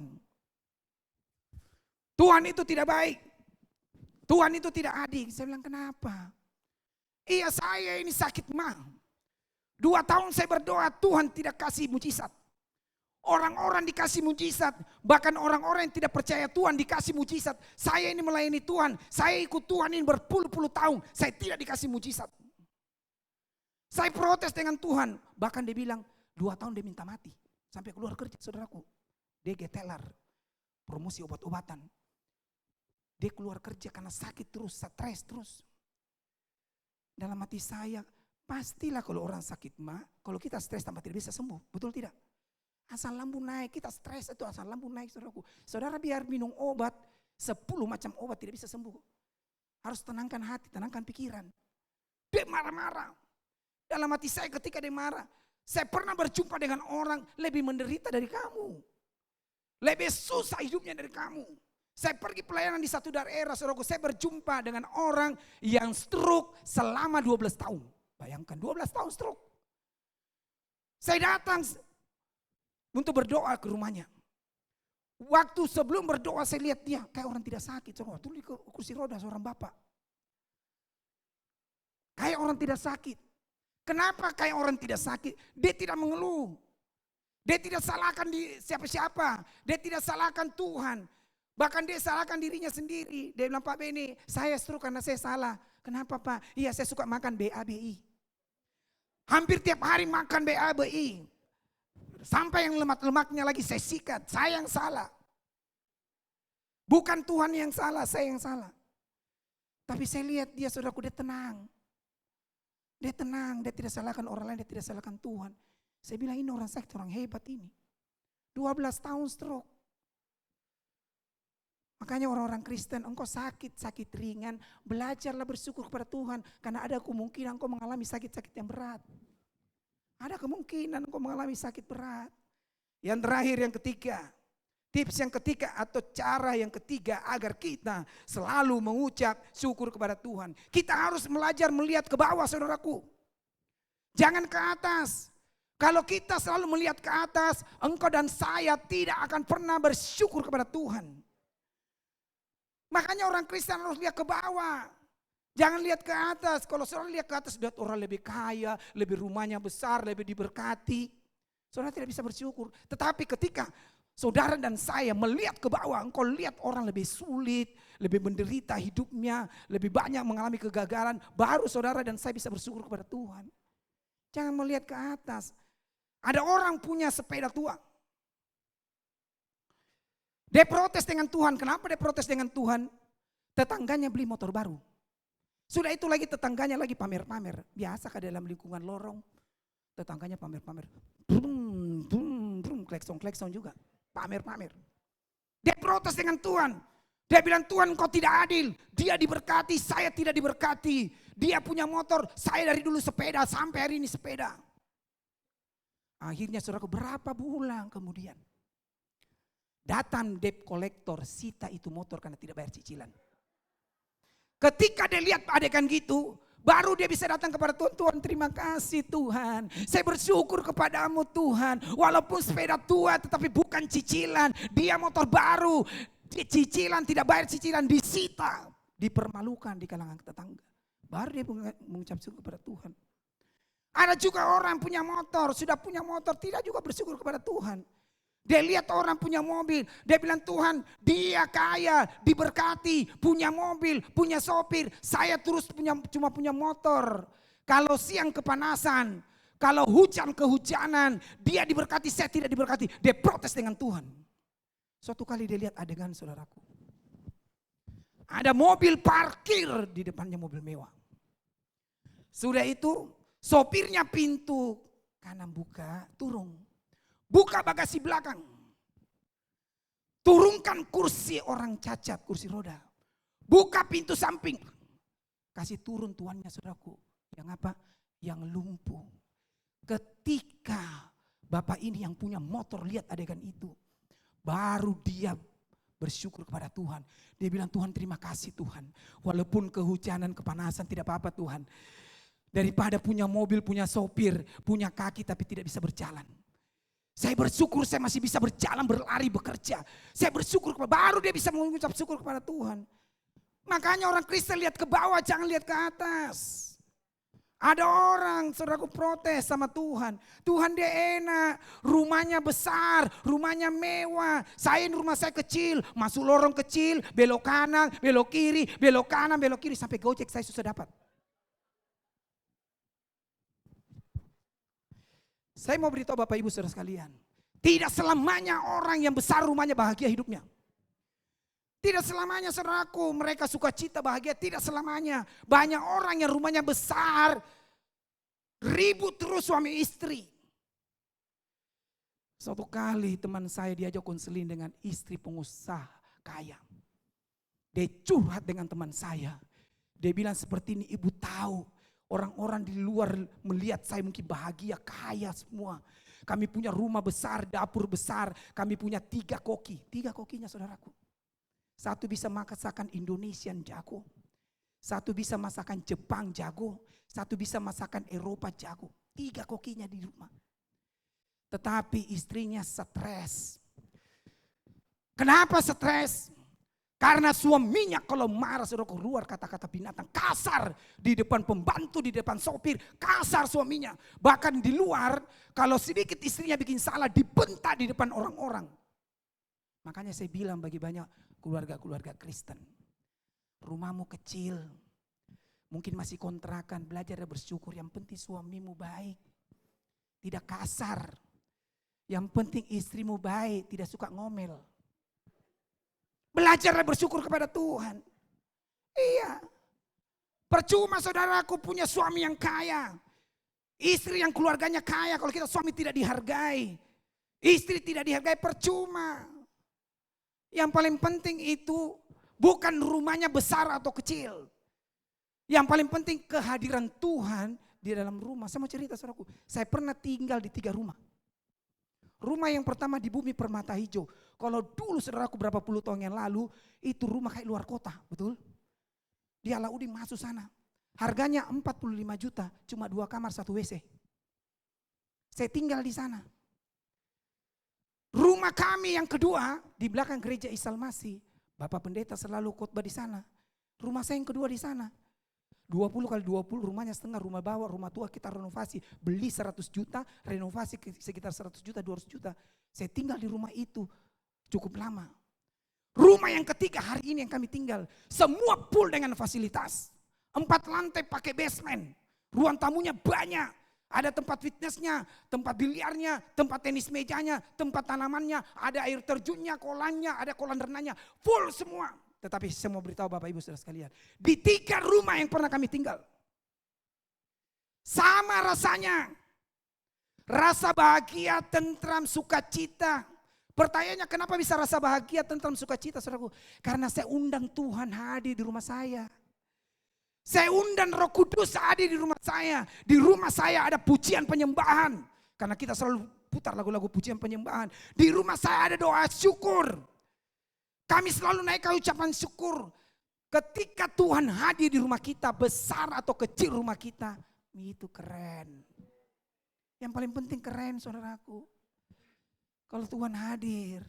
E: Tuhan itu tidak baik. Tuhan itu tidak adil. Saya bilang, kenapa? Iya, saya ini sakit mah. 2 tahun saya berdoa, Tuhan tidak kasih mujizat. Orang-orang dikasih mujizat. Bahkan orang-orang yang tidak percaya Tuhan dikasih mujizat. Saya ini melayani Tuhan. Saya ikut Tuhan ini berpuluh-puluh tahun. Saya tidak dikasih mujizat. Saya protes dengan Tuhan. Bahkan dia bilang 2 tahun dia minta mati. Sampai keluar kerja, saudaraku. Dia getelar. Promosi obat-obatan. Dia keluar kerja karena sakit terus, stres terus. Dalam hati saya, pastilah kalau orang sakit mah, kalau kita stres tambah tidak bisa sembuh. Betul tidak? Asam lambung naik, kita stres itu asam lambung naik, saudaraku. Saudara biar minum obat, 10 macam obat tidak bisa sembuh. Harus tenangkan hati, tenangkan pikiran. Dia marah-marah. Dalam hati saya ketika dia marah, saya pernah berjumpa dengan orang lebih menderita dari kamu. Lebih susah hidupnya dari kamu. Saya pergi pelayanan di satu daerah, saudaraku, saya berjumpa dengan orang yang stroke selama 12 tahun. Bayangkan 12 tahun stroke. Saya datang untuk berdoa ke rumahnya. Waktu sebelum berdoa saya lihat dia kayak orang tidak sakit. Waktu di kursi roda seorang bapak. Kayak orang tidak sakit. Kenapa kayak orang tidak sakit? Dia tidak mengeluh. Dia tidak salahkan siapa-siapa. Dia tidak salahkan Tuhan. Bahkan dia salahkan dirinya sendiri. Dia bilang, Pak Beni, saya stroke karena saya salah. Kenapa Pak? Iya, saya suka makan BABI. Hampir tiap hari makan BABI. Sampai yang lemak-lemaknya lagi saya sikat. Saya yang salah. Bukan Tuhan yang salah, saya yang salah. Tapi saya lihat dia, saudaraku, dia tenang. Dia tenang, dia tidak salahkan orang lain, dia tidak salahkan Tuhan. Saya bilang ini orang sakit, orang hebat ini. 12 tahun stroke. Makanya orang-orang Kristen, engkau sakit ringan, belajarlah bersyukur kepada Tuhan. Karena ada kemungkinan engkau mengalami sakit-sakit yang berat. Ada kemungkinan engkau mengalami sakit berat. Yang terakhir, yang ketiga. Tips yang ketiga atau cara yang ketiga agar kita selalu mengucap syukur kepada Tuhan. Kita harus belajar melihat ke bawah, saudaraku. Jangan ke atas. Kalau kita selalu melihat ke atas, engkau dan saya tidak akan pernah bersyukur kepada Tuhan. Makanya orang Kristen harus lihat ke bawah. Jangan lihat ke atas. Kalau saudara lihat ke atas, lihat orang lebih kaya, lebih rumahnya besar, lebih diberkati. Saudara tidak bisa bersyukur. Tetapi ketika saudara dan saya melihat ke bawah, engkau lihat orang lebih sulit, lebih menderita hidupnya, lebih banyak mengalami kegagalan, baru saudara dan saya bisa bersyukur kepada Tuhan. Jangan melihat ke atas. Ada orang punya sepeda tua. Dia protes dengan Tuhan. Kenapa dia protes dengan Tuhan? Tetangganya beli motor baru. Sudah itu lagi tetangganya lagi pamer-pamer. Biasa kan dalam lingkungan lorong. Tetangganya pamer-pamer. Brum, brum, brum, klekson-klekson juga. Pamer-pamer. Dia protes dengan Tuhan. Dia bilang, Tuhan kau tidak adil. Dia diberkati, saya tidak diberkati. Dia punya motor, saya dari dulu sepeda sampai hari ini sepeda. Akhirnya saudaraku, berapa bulan kemudian datang debt collector, sita itu motor karena tidak bayar cicilan. Ketika dia lihat adegan gitu, baru dia bisa datang kepada Tuhan. Tuhan, terima kasih Tuhan. Saya bersyukur kepadamu Tuhan. Walaupun sepeda tua tetapi bukan cicilan. Dia motor baru. Cicilan, tidak bayar cicilan, disita. Dipermalukan di kalangan tetangga. Baru dia mengucap syukur kepada Tuhan. Ada juga orang punya motor, sudah punya motor, tidak juga bersyukur kepada Tuhan. Dia lihat orang punya mobil, dia bilang Tuhan dia kaya, diberkati, punya mobil, punya sopir. Saya terus cuma punya motor. Kalau siang kepanasan, kalau hujan kehujanan, dia diberkati, saya tidak diberkati. Dia protes dengan Tuhan. Suatu kali dia lihat adegan saudaraku. Ada mobil parkir di depannya mobil mewah. Sudah itu sopirnya pintu kanan buka, turun. Buka bagasi belakang. Turunkan kursi orang cacat, kursi roda. Buka pintu samping. kasih turun tuannya saudaraku. Yang apa? Yang lumpuh. Ketika bapak ini yang punya motor lihat adegan itu, baru dia bersyukur kepada Tuhan. Dia bilang, Tuhan terima kasih Tuhan. Walaupun kehujanan, kepanasan tidak apa-apa Tuhan. Daripada punya mobil, punya sopir, punya kaki tapi tidak bisa berjalan. Saya bersyukur saya masih bisa berjalan, berlari, bekerja. Saya bersyukur, baru dia bisa mengucap syukur kepada Tuhan. Makanya orang Kristen lihat ke bawah, jangan lihat ke atas. Ada orang, saudaraku, protes sama Tuhan. Tuhan dia enak, rumahnya besar, rumahnya mewah. Saya rumah saya kecil, masuk lorong kecil, belok kanan, belok kiri, belok kanan, belok kiri. Sampai Gojek saya susah dapat. Saya mau beritahu Bapak Ibu saudara sekalian. Tidak selamanya orang yang besar rumahnya bahagia hidupnya. Tidak selamanya saudaraku mereka sukacita bahagia, tidak selamanya. Banyak orang yang rumahnya besar, ribut terus suami istri. Suatu kali teman saya diajak konseling dengan istri pengusaha kaya. Dia curhat dengan teman saya. Dia bilang seperti ini, ibu tahu orang-orang di luar melihat saya mungkin bahagia, kaya semua. Kami punya rumah besar, dapur besar, kami punya 3 koki. 3 kokinya saudaraku. Satu bisa masakan Indonesian jago. Satu bisa masakan Jepang jago. Satu bisa masakan Eropa jago. 3 kokinya di rumah. Tetapi istrinya stres. Kenapa stres? Karena suaminya kalau marah sudah keluar kata-kata binatang. Kasar di depan pembantu, di depan sopir. Kasar suaminya. Bahkan di luar kalau sedikit istrinya bikin salah dibentak di depan orang-orang. Makanya saya bilang bagi banyak keluarga-keluarga Kristen. Rumahmu kecil, mungkin masih kontrakan, belajar bersyukur. Yang penting suamimu baik, tidak kasar. Yang penting istrimu baik, tidak suka ngomel. Belajar bersyukur kepada Tuhan. Iya. Percuma saudaraku punya suami yang kaya. Istri yang keluarganya kaya, kalau kita suami tidak dihargai. Istri tidak dihargai, percuma. Yang paling penting itu bukan rumahnya besar atau kecil. Yang paling penting kehadiran Tuhan di dalam rumah. Saya mau cerita saudaraku, saya pernah tinggal di 3 rumah. Rumah yang pertama di Bumi Permata Hijau. Kalau dulu saudaraku berapa puluh tahun yang lalu, itu rumah kayak luar kota, betul? Di Alauddin masuk sana. Harganya 45 juta, cuma 2 kamar 1 WC. Saya tinggal di sana. Rumah kami yang kedua di belakang gereja Isa Masih. Bapak pendeta selalu khotbah di sana. Rumah saya yang kedua di sana. 20 kali 20 rumahnya setengah, rumah bawah, rumah tua kita renovasi. Beli 100 juta, renovasi sekitar 100 juta, 200 juta. Saya tinggal di rumah itu cukup lama. Rumah yang ketiga hari ini yang kami tinggal. Semua full dengan fasilitas. 4 lantai pakai basement. Ruang tamunya banyak. Ada tempat fitnessnya, tempat biliarnya, tempat tenis mejanya, tempat tanamannya, ada air terjunnya, kolamnya, ada kolam renangnya, full semua. Tetapi saya mau beritahu Bapak Ibu saudara sekalian, di 3 rumah yang pernah kami tinggal, sama rasanya, rasa bahagia, tentram, sukacita. Pertanyaannya kenapa bisa rasa bahagia, tentram, sukacita saudaraku? Karena saya undang Tuhan hadir di rumah saya. Saya undang Roh Kudus hadir di rumah saya. Di rumah saya ada pujian penyembahan. Karena kita selalu putar lagu-lagu pujian penyembahan. Di rumah saya ada doa syukur. Kami selalu naik ucapan syukur. Ketika Tuhan hadir di rumah kita, besar atau kecil rumah kita, itu keren. Yang paling penting keren saudaraku. Kalau Tuhan hadir.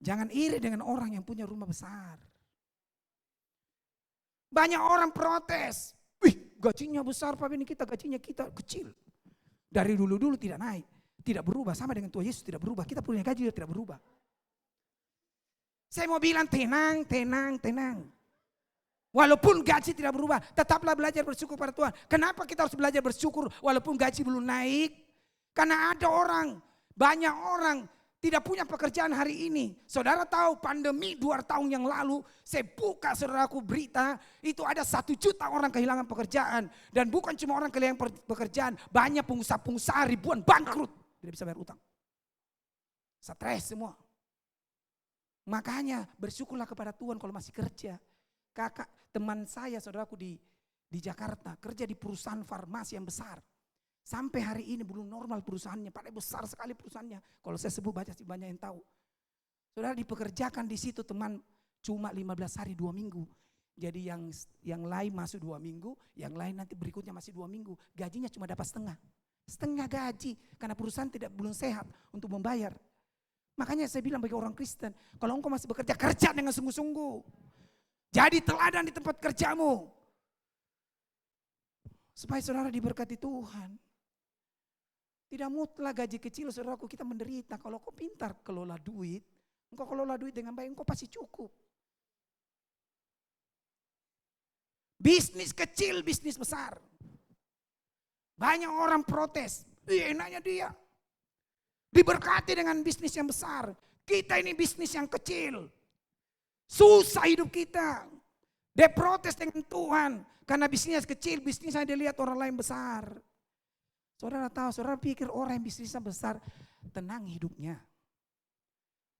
E: Jangan iri dengan orang yang punya rumah besar. Banyak orang protes. Wih, gajinya besar Pak, ini kita gajinya kita kecil. Dari dulu-dulu tidak naik, tidak berubah. Sama dengan Tuhan Yesus tidak berubah. Kita punya gaji tidak berubah. Saya mau bilang tenang. Walaupun gaji tidak berubah, tetaplah belajar bersyukur pada Tuhan. Kenapa kita harus belajar bersyukur walaupun gaji belum naik? Karena ada orang, banyak orang tidak punya pekerjaan hari ini. Saudara tahu pandemi 2 tahun yang lalu, saya buka saudaraku berita, itu ada 1 juta orang kehilangan pekerjaan. Dan bukan cuma orang kehilangan pekerjaan, banyak pengusaha-pengusaha ribuan bangkrut. Tidak bisa bayar utang. Stres semua. Makanya bersyukurlah kepada Tuhan kalau masih kerja. kakak teman saya, saudaraku di Jakarta, kerja di perusahaan farmasi yang besar. Sampai hari ini belum normal perusahaannya, padahal besar sekali perusahaannya. Kalau saya sebut banyak yang tahu. Saudara, dipekerjakan di situ teman cuma 15 hari 2 minggu. Jadi yang lain masuk 2 minggu, yang lain nanti berikutnya masih 2 minggu. Gajinya cuma dapat setengah gaji karena perusahaan belum sehat untuk membayar. Makanya saya bilang bagi orang Kristen, kalau engkau masih bekerja, kerja dengan sungguh-sungguh. Jadi teladan di tempat kerjamu. Supaya saudara diberkati Tuhan. Tidak mutlak gaji kecil, saudaraku, kita menderita. Kalau kau pintar kelola duit, engkau kelola duit dengan baik, engkau pasti cukup. Bisnis kecil, bisnis besar. Banyak orang protes, enaknya dia. Diberkati dengan bisnis yang besar. Kita ini bisnis yang kecil. Susah hidup kita. Dia protes dengan Tuhan. Karena bisnisnya kecil, bisnisnya dilihat orang lain besar. Saudara tahu, saudara pikir orang yang bisnisnya besar tenang hidupnya.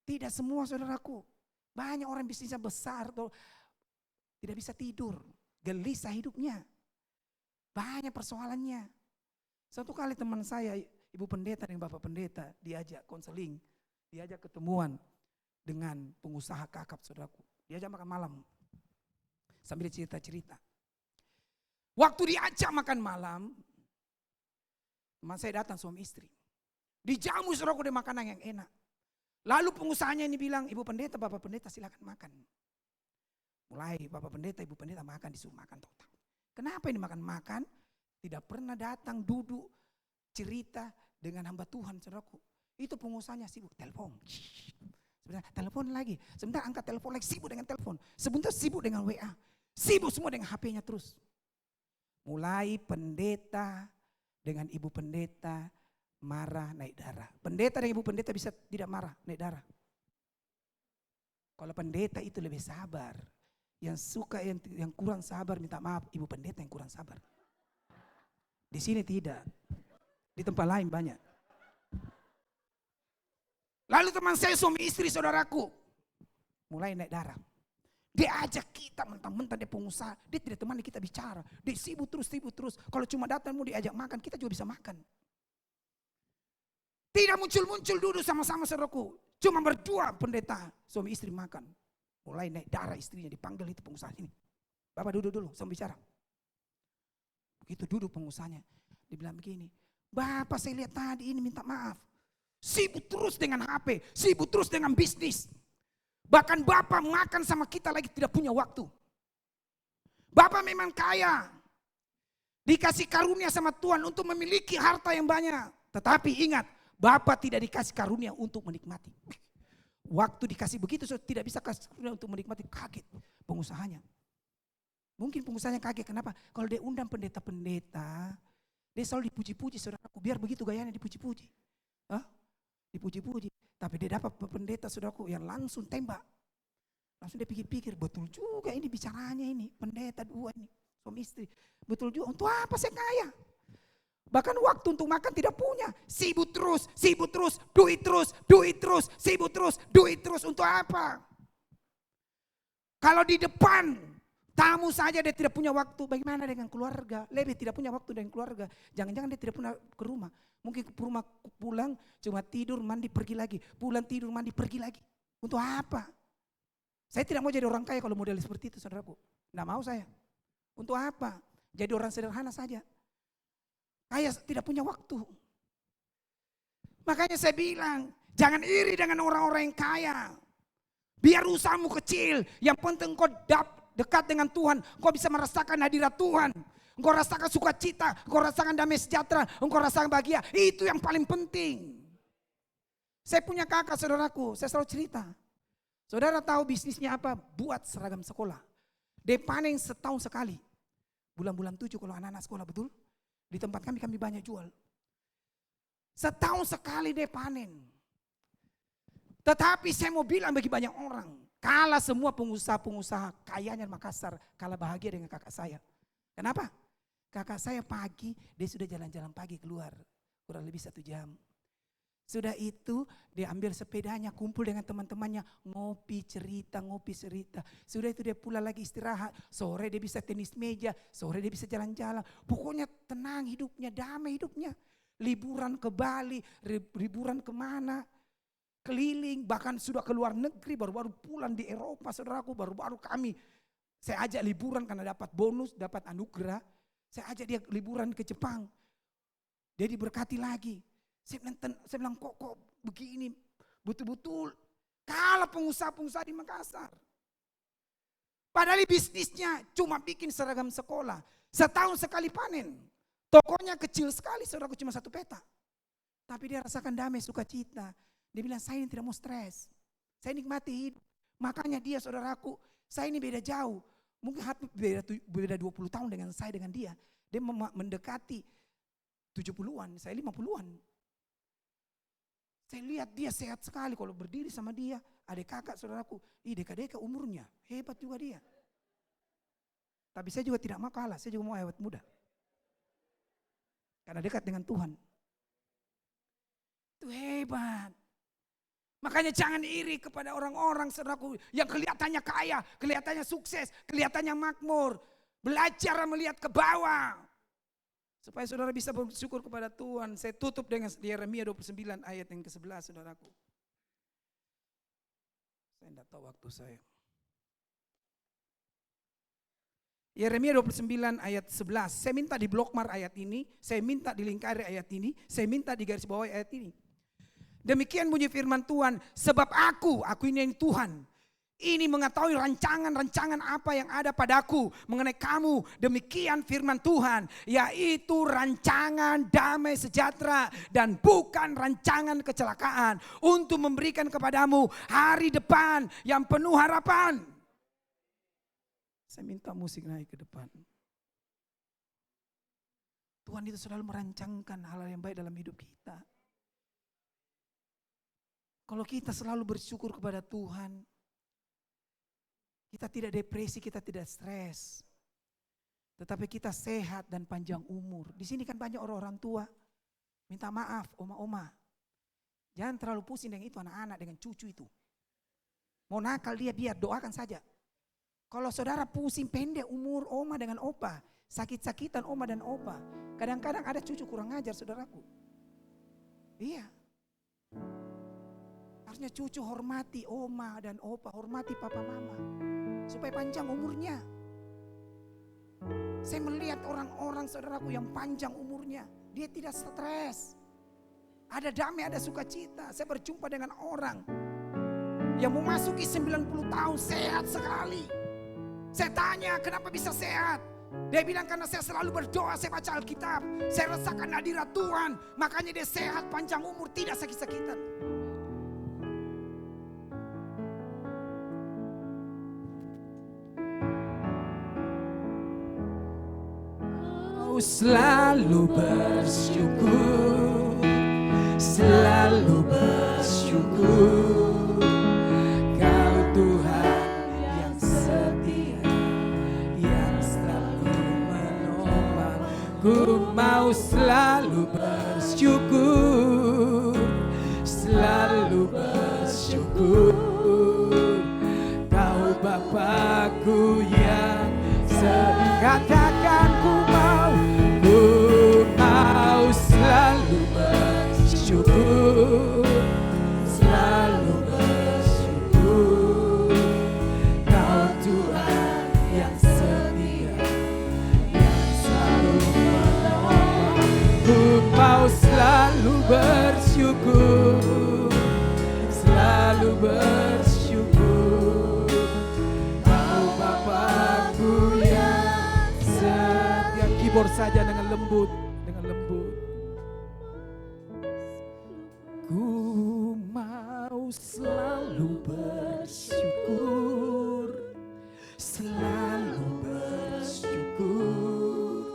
E: Tidak semua, saudaraku. Banyak orang bisnisnya besar tuh tidak bisa tidur. Gelisah hidupnya. Banyak persoalannya. Satu kali teman saya, ibu pendeta dan bapak pendeta, diajak konseling, diajak ketemuan dengan pengusaha kakap, saudaraku. Diajak makan malam, sambil cerita-cerita. Waktu diajak makan malam, teman saya datang suami istri. Dijamu, saudaraku, dengan makanan yang enak. Lalu pengusahanya ini bilang, ibu pendeta, bapak pendeta silakan makan. Mulai bapak pendeta, ibu pendeta makan, disuruh makan total. Kenapa ini makan-makan? Tidak pernah datang duduk cerita dengan hamba Tuhan, saudaraku. Itu pengusahanya sibuk telepon. Sebentar telepon lagi, sebentar angkat telepon lagi, sibuk dengan telepon. Sebentar sibuk dengan WA, sibuk semua dengan HP-nya terus. Mulai pendeta dengan ibu pendeta marah naik darah. Pendeta dan ibu pendeta bisa tidak marah naik darah. Kalau pendeta itu lebih sabar. Yang suka yang kurang sabar minta maaf, ibu pendeta yang kurang sabar. Di sini tidak. Di tempat lain banyak. Lalu teman saya suami istri, saudaraku, mulai naik darah. Dia ajak kita mentang-mentang dia pengusaha, dia tidak temani kita bicara. Dia sibuk terus. Kalau cuma datang mau diajak makan, kita juga bisa makan. Tidak muncul-muncul duduk sama-sama, saudaraku. Cuma berdua pendeta, suami istri makan. Mulai naik darah istrinya, dipanggil itu pengusaha ini. Bapak duduk dulu, sama bicara. Begitu duduk pengusahanya, dibilang begini, Bapak saya lihat tadi ini minta maaf. Sibuk terus dengan HP, sibuk terus dengan bisnis. Bahkan Bapak makan sama kita lagi tidak punya waktu. Bapak memang kaya. Dikasih karunia sama Tuhan untuk memiliki harta yang banyak. Tetapi ingat, Bapak tidak dikasih karunia untuk menikmati. Waktu dikasih begitu, so tidak bisa kasih karunia untuk menikmati. Kaget pengusahanya. Mungkin pengusahanya kaget, kenapa? Kalau dia undang pendeta-pendeta, dia selalu dipuji-puji, saudaraku. Biar begitu gayanya dipuji-puji. Dipuji-puji. Tapi dia dapat pendeta, saudaraku, yang langsung tembak. Langsung dia pikir-pikir, betul juga ini bicaranya ini. Pendeta dua ini, suami istri. Betul juga, untuk apa saya kaya? Bahkan waktu untuk makan tidak punya. Sibuk terus, duit terus, sibuk terus, duit terus. Untuk apa? Kalau di depan tamu saja dia tidak punya waktu, bagaimana dengan keluarga? Lebih tidak punya waktu dengan keluarga. Jangan-jangan dia tidak punya ke rumah. Mungkin ke rumah pulang cuma tidur, mandi, pergi lagi. Pulang, tidur, mandi, pergi lagi. Untuk apa? Saya tidak mau jadi orang kaya kalau model seperti itu, saudaraku. Tidak mau saya. Untuk apa? Jadi orang sederhana saja. Kaya tidak punya waktu. Makanya saya bilang, jangan iri dengan orang-orang yang kaya. Biar usahamu kecil, yang penting kau dekat dengan Tuhan, kau bisa merasakan hadirat Tuhan. Engkau rasakan sukacita, engkau rasakan damai sejahtera, engkau rasakan bahagia. Itu yang paling penting. Saya punya kakak, saudaraku, saya selalu cerita. Saudara tahu bisnisnya apa? Buat seragam sekolah. Dia panen setahun sekali. Bulan-bulan 7 kalau anak-anak sekolah, betul? Di tempat kami banyak jual. Setahun sekali dia panen. Tetapi saya mau bilang bagi banyak orang, kalah semua pengusaha-pengusaha kayanya Makassar, kalah bahagia dengan kakak saya. Kenapa? Kakak saya pagi, dia sudah jalan-jalan pagi keluar, kurang lebih 1 jam. Sudah itu dia ambil sepedanya, kumpul dengan teman-temannya, ngopi cerita. Sudah itu dia pulang lagi istirahat, sore dia bisa tenis meja, sore dia bisa jalan-jalan. Pokoknya tenang hidupnya, damai hidupnya. Liburan ke Bali, liburan kemana, keliling, bahkan sudah ke luar negeri, baru-baru pulang di Eropa saudaraku, baru-baru kami. Saya ajak liburan karena dapat bonus, dapat anugerah. Saya ajak dia liburan ke Jepang. Dia diberkati lagi. Saya bilang kok begini, betul-betul kalah pengusaha-pengusaha di Makassar. Padahal bisnisnya cuma bikin seragam sekolah. Setahun sekali panen. Tokonya kecil sekali, saudaraku, cuma 1 petak. Tapi dia rasakan damai, sukacita. Dia bilang saya ini tidak mau stres. Saya nikmati hidup. Makanya dia, saudaraku, saya ini beda jauh. Mungkin beda 20 tahun dengan saya, dengan dia. Dia mendekati 70-an, saya 50-an. Saya lihat dia sehat sekali kalau berdiri sama dia. Adik kakak saudaraku, deka-deka umurnya, hebat juga dia. Tapi saya juga tidak mau kalah, saya juga mau awet muda. Karena dekat dengan Tuhan. Itu hebat. Makanya jangan iri kepada orang-orang saudaraku yang kelihatannya kaya, kelihatannya sukses, kelihatannya makmur. Belajar melihat ke bawah. Supaya saudara bisa bersyukur kepada Tuhan. Saya tutup dengan Yeremia 29 ayat yang ke-11 saudaraku. Saya tidak tahu waktu saya. Yeremia 29 ayat 11. Saya minta di blokmar ayat ini. Saya minta di lingkari ayat ini. Saya minta di garis bawah ayat ini. Demikian bunyi firman Tuhan. Sebab aku ini yang Tuhan. Ini mengetahui rancangan-rancangan apa yang ada padaku mengenai kamu. Demikian firman Tuhan, yaitu rancangan damai sejahtera dan bukan rancangan kecelakaan, untuk memberikan kepadamu hari depan yang penuh harapan. Saya minta musik naik ke depan. Tuhan itu selalu merancangkan hal-hal yang baik dalam hidup kita. Kalau kita selalu bersyukur kepada Tuhan, kita tidak depresi, kita tidak stres. Tetapi kita sehat dan panjang umur. Di sini kan banyak orang-orang tua. Minta maaf, oma-oma. Jangan terlalu pusing dengan itu anak-anak, dengan cucu itu. Mau nakal dia, biar doakan saja. Kalau saudara pusing pendek umur oma dengan opa. Sakit-sakitan oma dan opa. Kadang-kadang ada cucu kurang ajar saudaraku. Iya. Harusnya cucu hormati oma dan opa, hormati papa mama. Supaya panjang umurnya. Saya melihat orang-orang saudaraku yang panjang umurnya. Dia tidak stres. Ada damai, ada sukacita. Saya berjumpa dengan orang yang memasuki 90 tahun sehat sekali. Saya tanya kenapa bisa sehat. Dia bilang karena saya selalu berdoa, saya baca Alkitab. Saya rasakan hadirat Tuhan. Makanya dia sehat, panjang umur, tidak sakit-sakitan. Selalu bersyukur, selalu bersyukur. Kau Tuhan yang setia, yang selalu menolong. Ku mau selalu bersyukur, selalu bersyukur. Kau Bapakku yang setia. Katakan ku mau selalu bersyukur, selalu bersyukur. Kau Tuhan yang setia, yang selalu menolong. Ku mau selalu bersyukur, selalu bersyukur. Kau Bapakku yang setia. Keyboard saja dengan lembut. Ku mau selalu bersyukur, selalu bersyukur.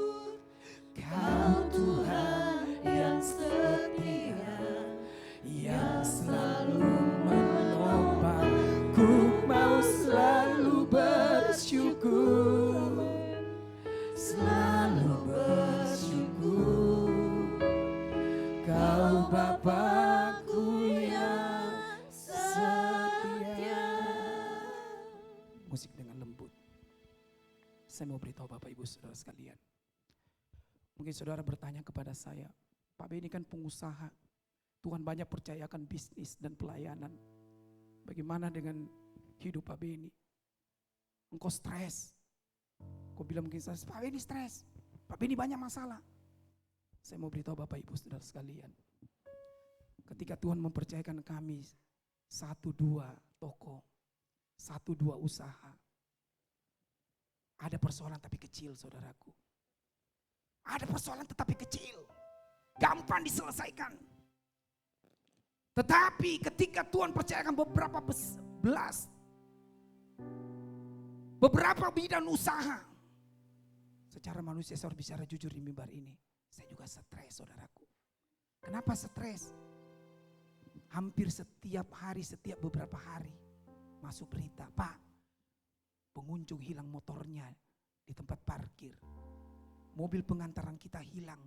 E: Kau Tuhan yang setia, yang selalu menopang. Ku mau selalu bersyukur, selalu bersyukur. Kau Bapa Saya mau beritahu Bapak Ibu Saudara sekalian. Mungkin saudara bertanya kepada saya, Pak Beni kan pengusaha. Tuhan banyak percayakan bisnis dan pelayanan. Bagaimana dengan hidup Pak Beni? Engkau stres. Kau bilang mungkin saya, Pak Beni stres. Pak Beni banyak masalah. Saya mau beritahu Bapak Ibu Saudara sekalian. Ketika Tuhan mempercayakan kami 1-2 toko, 1-2 usaha. Ada persoalan tapi kecil saudaraku. Ada persoalan tetapi kecil. Gampang diselesaikan. Tetapi ketika Tuhan percayakan beberapa bidang usaha. Secara manusia saya harus bicara jujur di mimbar ini. Saya juga stres saudaraku. Kenapa stres? Hampir setiap hari, setiap beberapa hari masuk berita, Pak, pengunjung hilang motornya di tempat parkir. Mobil pengantaran kita hilang.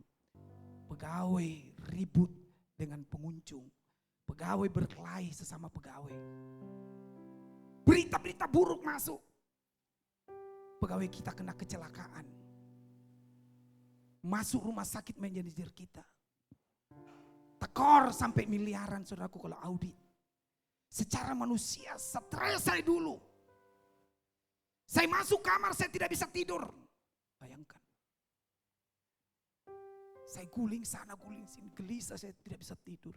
E: Pegawai ribut dengan pengunjung. Pegawai berkelahi sesama pegawai. Berita-berita buruk masuk. Pegawai kita kena kecelakaan. Masuk rumah sakit manajer kita. Tekor sampai miliaran saudaraku kalau audit. Secara manusia stres saya dulu. Saya masuk kamar saya tidak bisa tidur. Bayangkan. Saya guling sana guling sini. Gelisah saya tidak bisa tidur.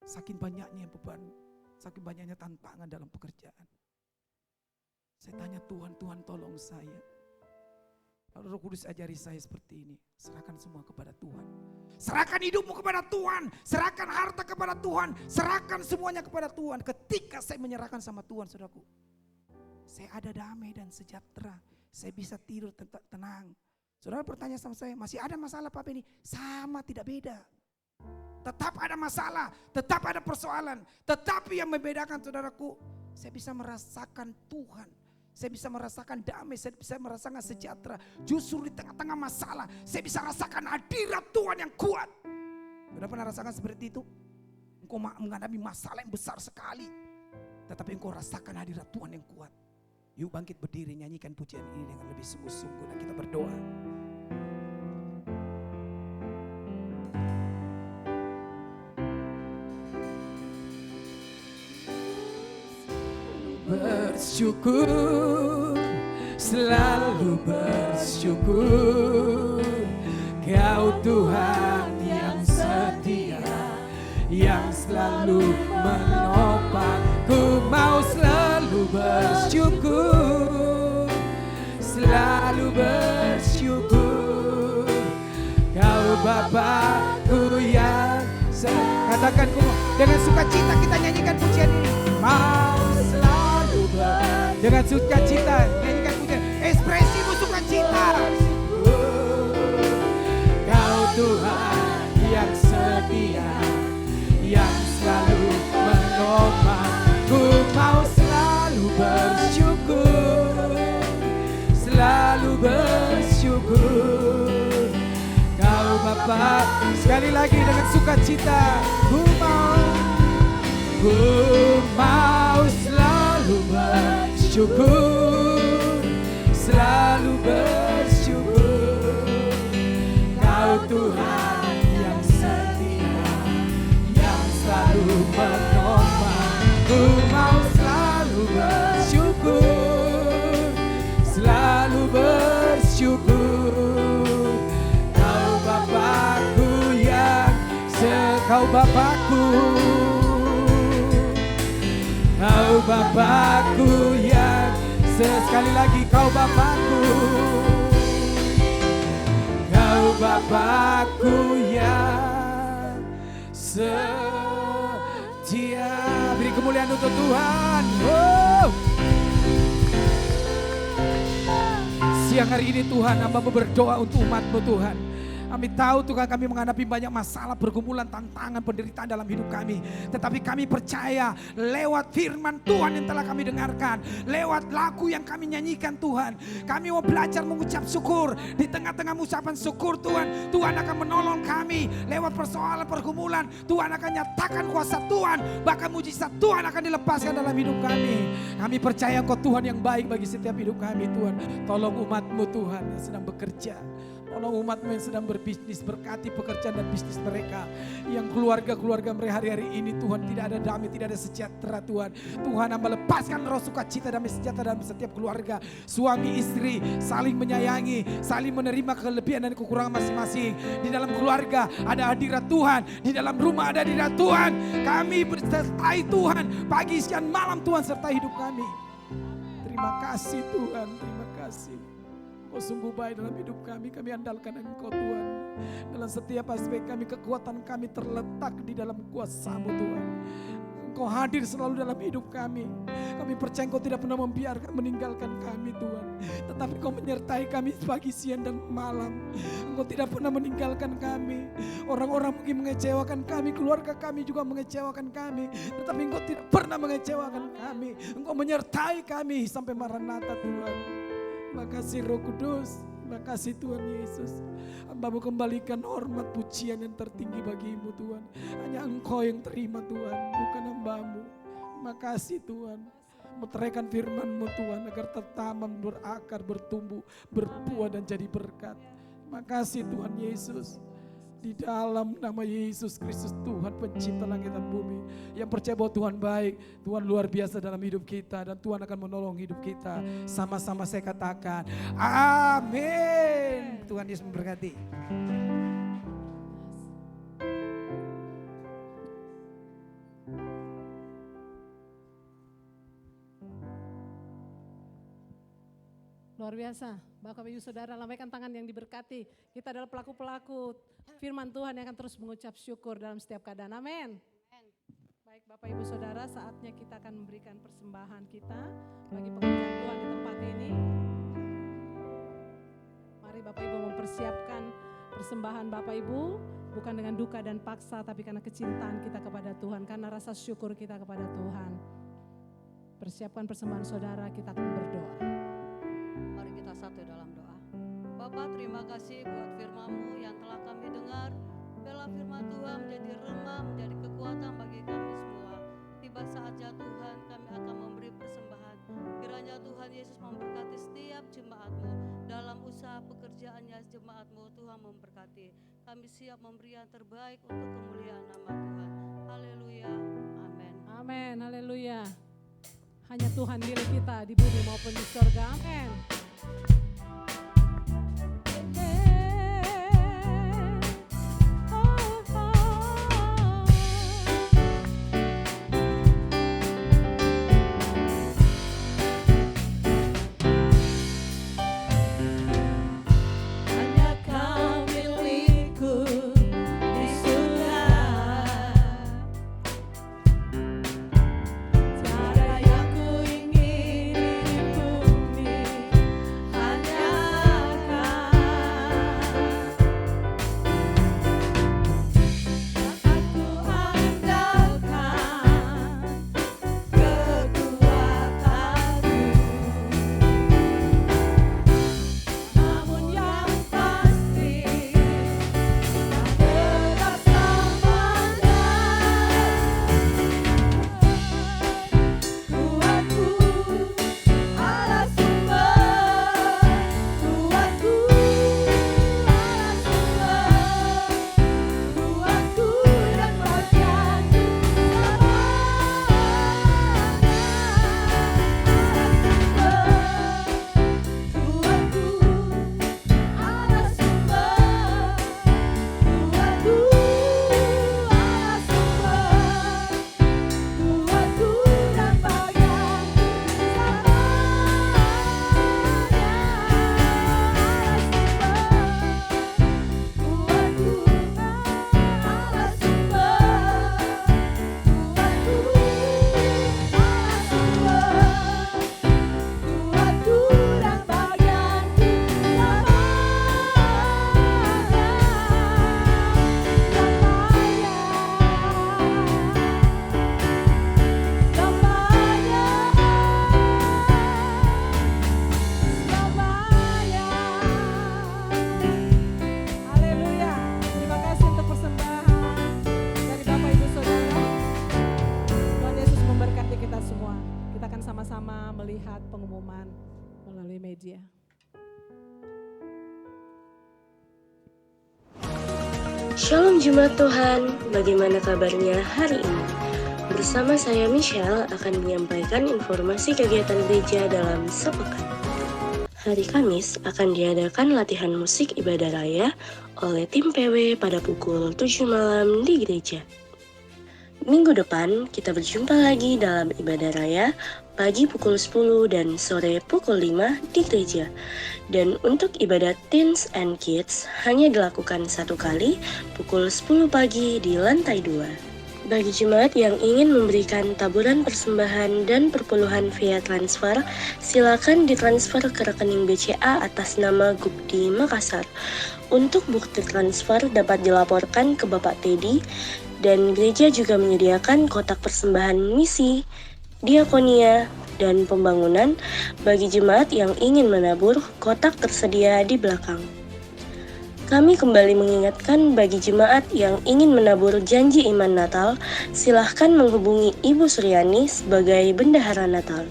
E: Saking banyaknya beban. Saking banyaknya tantangan dalam pekerjaan. Saya tanya Tuhan, Tuhan tolong saya. Lalu Roh Kudus ajari saya seperti ini. Serahkan semua kepada Tuhan. Serahkan hidupmu kepada Tuhan. Serahkan harta kepada Tuhan. Serahkan semuanya kepada Tuhan. Ketika saya menyerahkan sama Tuhan, saudaraku, saya ada damai dan sejahtera. Saya bisa tidur tenang. Saudara bertanya sama saya, masih ada masalah Pak Beni? Sama, tidak beda. Tetap ada masalah, tetap ada persoalan. Tetapi yang membedakan saudaraku, saya bisa merasakan Tuhan. Saya bisa merasakan damai, saya bisa merasakan sejahtera. Justru di tengah-tengah masalah, saya bisa rasakan hadirat Tuhan yang kuat. Sudah pernah rasakan seperti itu? Engkau menghadapi masalah yang besar sekali. Tetapi engkau rasakan hadirat Tuhan yang kuat. Yuk bangkit berdiri, nyanyikan pujian ini dengan lebih sungguh-sungguh. Dan kita berdoa. Bersyukur, selalu bersyukur. Kau Tuhan yang setia, yang selalu menopang. Ku mau selalu bersyukur, selalu bersyukur. Kau Bapakku yang katakan dengan sukacita kita nyanyikan pujian ini. Mau selalu dengan sukacita nyanyikan pujian. Ekspresimu sukacita. Kau Tuhan yang setia, yang selalu menopang. Ku mau selalu bersyukur, selalu bersyukur. Kau Bapa, sekali lagi dengan sukacita. Ku mau selalu bersyukur, selalu bersyukur. Kau Tuhan yang setia, yang selalu menopang. Ku mau selalu bersyukur, selalu bersyukur. Kau Bapakku yang Kau Bapakku, Kau Bapakku yang sekali lagi Kau Bapakku, Kau Bapakku yang setia. Beri kemuliaan untuk Tuhan. Siang hari ini Tuhan, hamba berdoa untuk umat-Mu Tuhan. Kami tahu Tuhan kami menghadapi banyak masalah, pergumulan, tantangan, penderitaan dalam hidup kami. Tetapi kami percaya lewat firman Tuhan yang telah kami dengarkan, lewat lagu yang kami nyanyikan Tuhan, kami mau belajar mengucap syukur. Di tengah-tengah ucapan syukur Tuhan, Tuhan akan menolong kami. Lewat persoalan pergumulan, Tuhan akan nyatakan kuasa Tuhan, bahkan mujizat Tuhan akan dilepaskan dalam hidup kami. Kami percaya Engkau Tuhan yang baik bagi setiap hidup kami Tuhan. Tolong umat-Mu Tuhan yang sedang bekerja. Tolong umat-Mu yang sedang berbisnis, berkati pekerjaan dan bisnis mereka. Yang keluarga-keluarga mereka hari-hari ini Tuhan tidak ada damai, tidak ada sejahtera Tuhan. Tuhan Hamba lepaskan roh sukacita, damai sejahtera dalam setiap keluarga. Suami istri saling menyayangi, saling menerima kelebihan dan kekurangan masing-masing. Di dalam keluarga ada hadirat Tuhan, di dalam rumah ada hadirat Tuhan. Kami bersertai Tuhan, pagi, siang, malam Tuhan sertai hidup kami. Terima kasih Tuhan, terima kasih. Engkau sungguh baik dalam hidup kami andalkan Engkau Tuhan. Dalam setiap aspek kami, kekuatan kami terletak di dalam kuasa-Mu Tuhan. Engkau hadir selalu dalam hidup kami. Kami percaya Engkau tidak pernah membiarkan meninggalkan kami Tuhan. Tetapi Engkau menyertai kami pagi, siang, dan malam. Engkau tidak pernah meninggalkan kami. Orang-orang mungkin mengecewakan kami, keluarga kami juga mengecewakan kami. Tetapi Engkau tidak pernah mengecewakan kami. Engkau menyertai kami sampai Maranatha Tuhan. Terima kasih Roh Kudus, terima kasih Tuhan Yesus. Hamba-Mu kembalikan hormat pujian yang tertinggi bagi-Mu Tuhan. Hanya Engkau yang terima Tuhan, bukan hamba-Mu. Terima kasih Tuhan. Meteraikan firman-Mu Tuhan agar tertanam, berakar, bertumbuh, berbuah dan jadi berkat. Terima kasih Tuhan Yesus. Di dalam nama Yesus Kristus Tuhan pencipta langit dan bumi, yang percaya bahwa Tuhan baik, Tuhan luar biasa dalam hidup kita, dan Tuhan akan menolong hidup kita. Sama-sama saya katakan amin. Tuhan Yesus memberkati.
A: Luar biasa, Bapak Ibu Saudara, lambaikan tangan yang diberkati. Kita adalah pelaku-pelaku firman Tuhan yang akan terus mengucap syukur dalam setiap keadaan. Amin. Baik Bapak Ibu Saudara, saatnya kita akan memberikan persembahan kita bagi pekerjaan Tuhan di tempat ini. Mari Bapak Ibu mempersiapkan persembahan Bapak Ibu, bukan dengan duka dan paksa, tapi karena kecintaan kita kepada Tuhan, karena rasa syukur kita kepada Tuhan. Persiapkan persembahan saudara, kita akan berdoa.
B: Mari kita satu dalam doa. Bapa, terima kasih buat firman-Mu yang telah kami dengar. Biarlah firman Tuhan menjadi remah, menjadi kekuatan bagi kami semua. Tiba saatnya Tuhan, kami akan memberi persembahan. Kiranya Tuhan Yesus memberkati setiap jemaat-Mu. Dalam usaha pekerjaannya jemaat-Mu, Tuhan memberkati. Kami siap memberi yang terbaik untuk kemuliaan nama Tuhan. Haleluya, amin.
A: Amin, haleluya. Hanya Tuhan milik kita di bumi maupun di surga. Amin.
B: Tiada yang ku ingini di bumi
A: dia.
F: Shalom Jemaat Tuhan, bagaimana kabarnya hari ini? Bersama saya Michelle akan menyampaikan informasi kegiatan gereja dalam sepekan. Hari Kamis akan diadakan latihan musik ibadah raya oleh tim PW pada pukul 7 malam di gereja. Minggu depan kita berjumpa lagi dalam ibadah raya pagi pukul 10 dan sore pukul 5 di gereja. Dan untuk ibadat teens and kids hanya dilakukan satu kali pukul 10 pagi di lantai 2. Bagi jemaat yang ingin memberikan taburan persembahan dan perpuluhan via transfer, silakan ditransfer ke rekening BCA atas nama Gupdi Makassar. Untuk bukti transfer dapat dilaporkan ke Bapak Teddy, dan gereja juga menyediakan kotak persembahan misi, diakonia, dan pembangunan bagi jemaat yang ingin menabur. Kotak tersedia di belakang. Kami kembali mengingatkan bagi jemaat yang ingin menabur janji iman Natal, silahkan menghubungi Ibu Suryani sebagai bendahara Natal.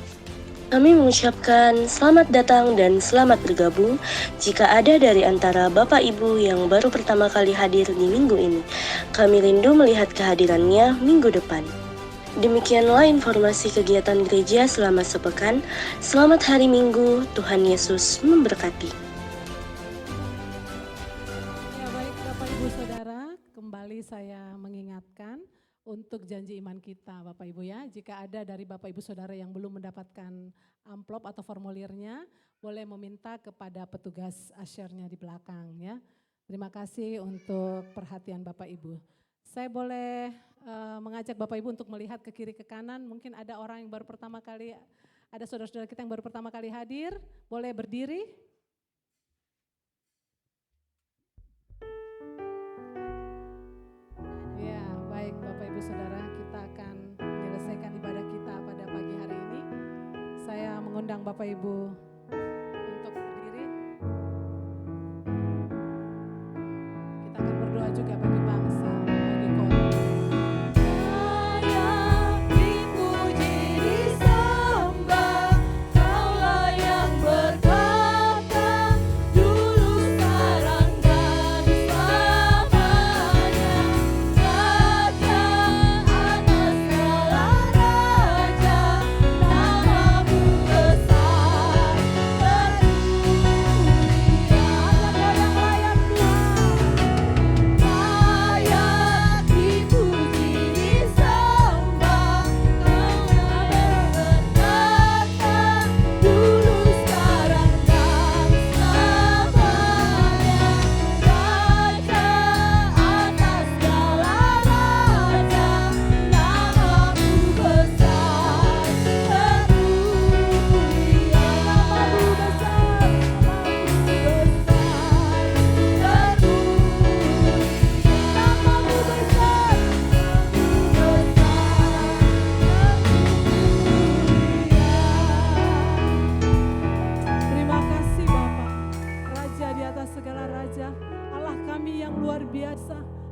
F: Kami mengucapkan selamat datang dan selamat bergabung jika ada dari antara Bapak Ibu yang baru pertama kali hadir di minggu ini. Kami rindu melihat kehadirannya minggu depan. Demikianlah informasi kegiatan gereja selama sepekan. Selamat hari Minggu, Tuhan Yesus memberkati.
A: Ya baik Bapak Ibu Saudara, kembali saya mengingatkan untuk janji iman kita Bapak Ibu ya. Jika ada dari Bapak Ibu Saudara yang belum mendapatkan amplop atau formulirnya, boleh meminta kepada petugas asyarnya di belakang ya. Terima kasih untuk perhatian Bapak Ibu. Saya boleh mengajak Bapak Ibu untuk melihat ke kiri ke kanan. Mungkin ada orang yang baru pertama kali, ada saudara-saudara kita yang baru pertama kali hadir, boleh berdiri. Ya, baik Bapak Ibu Saudara, kita akan menyelesaikan ibadah kita pada pagi hari ini. Saya mengundang Bapak Ibu untuk berdiri. Kita akan berdoa juga bagi bangsa, bagi kota.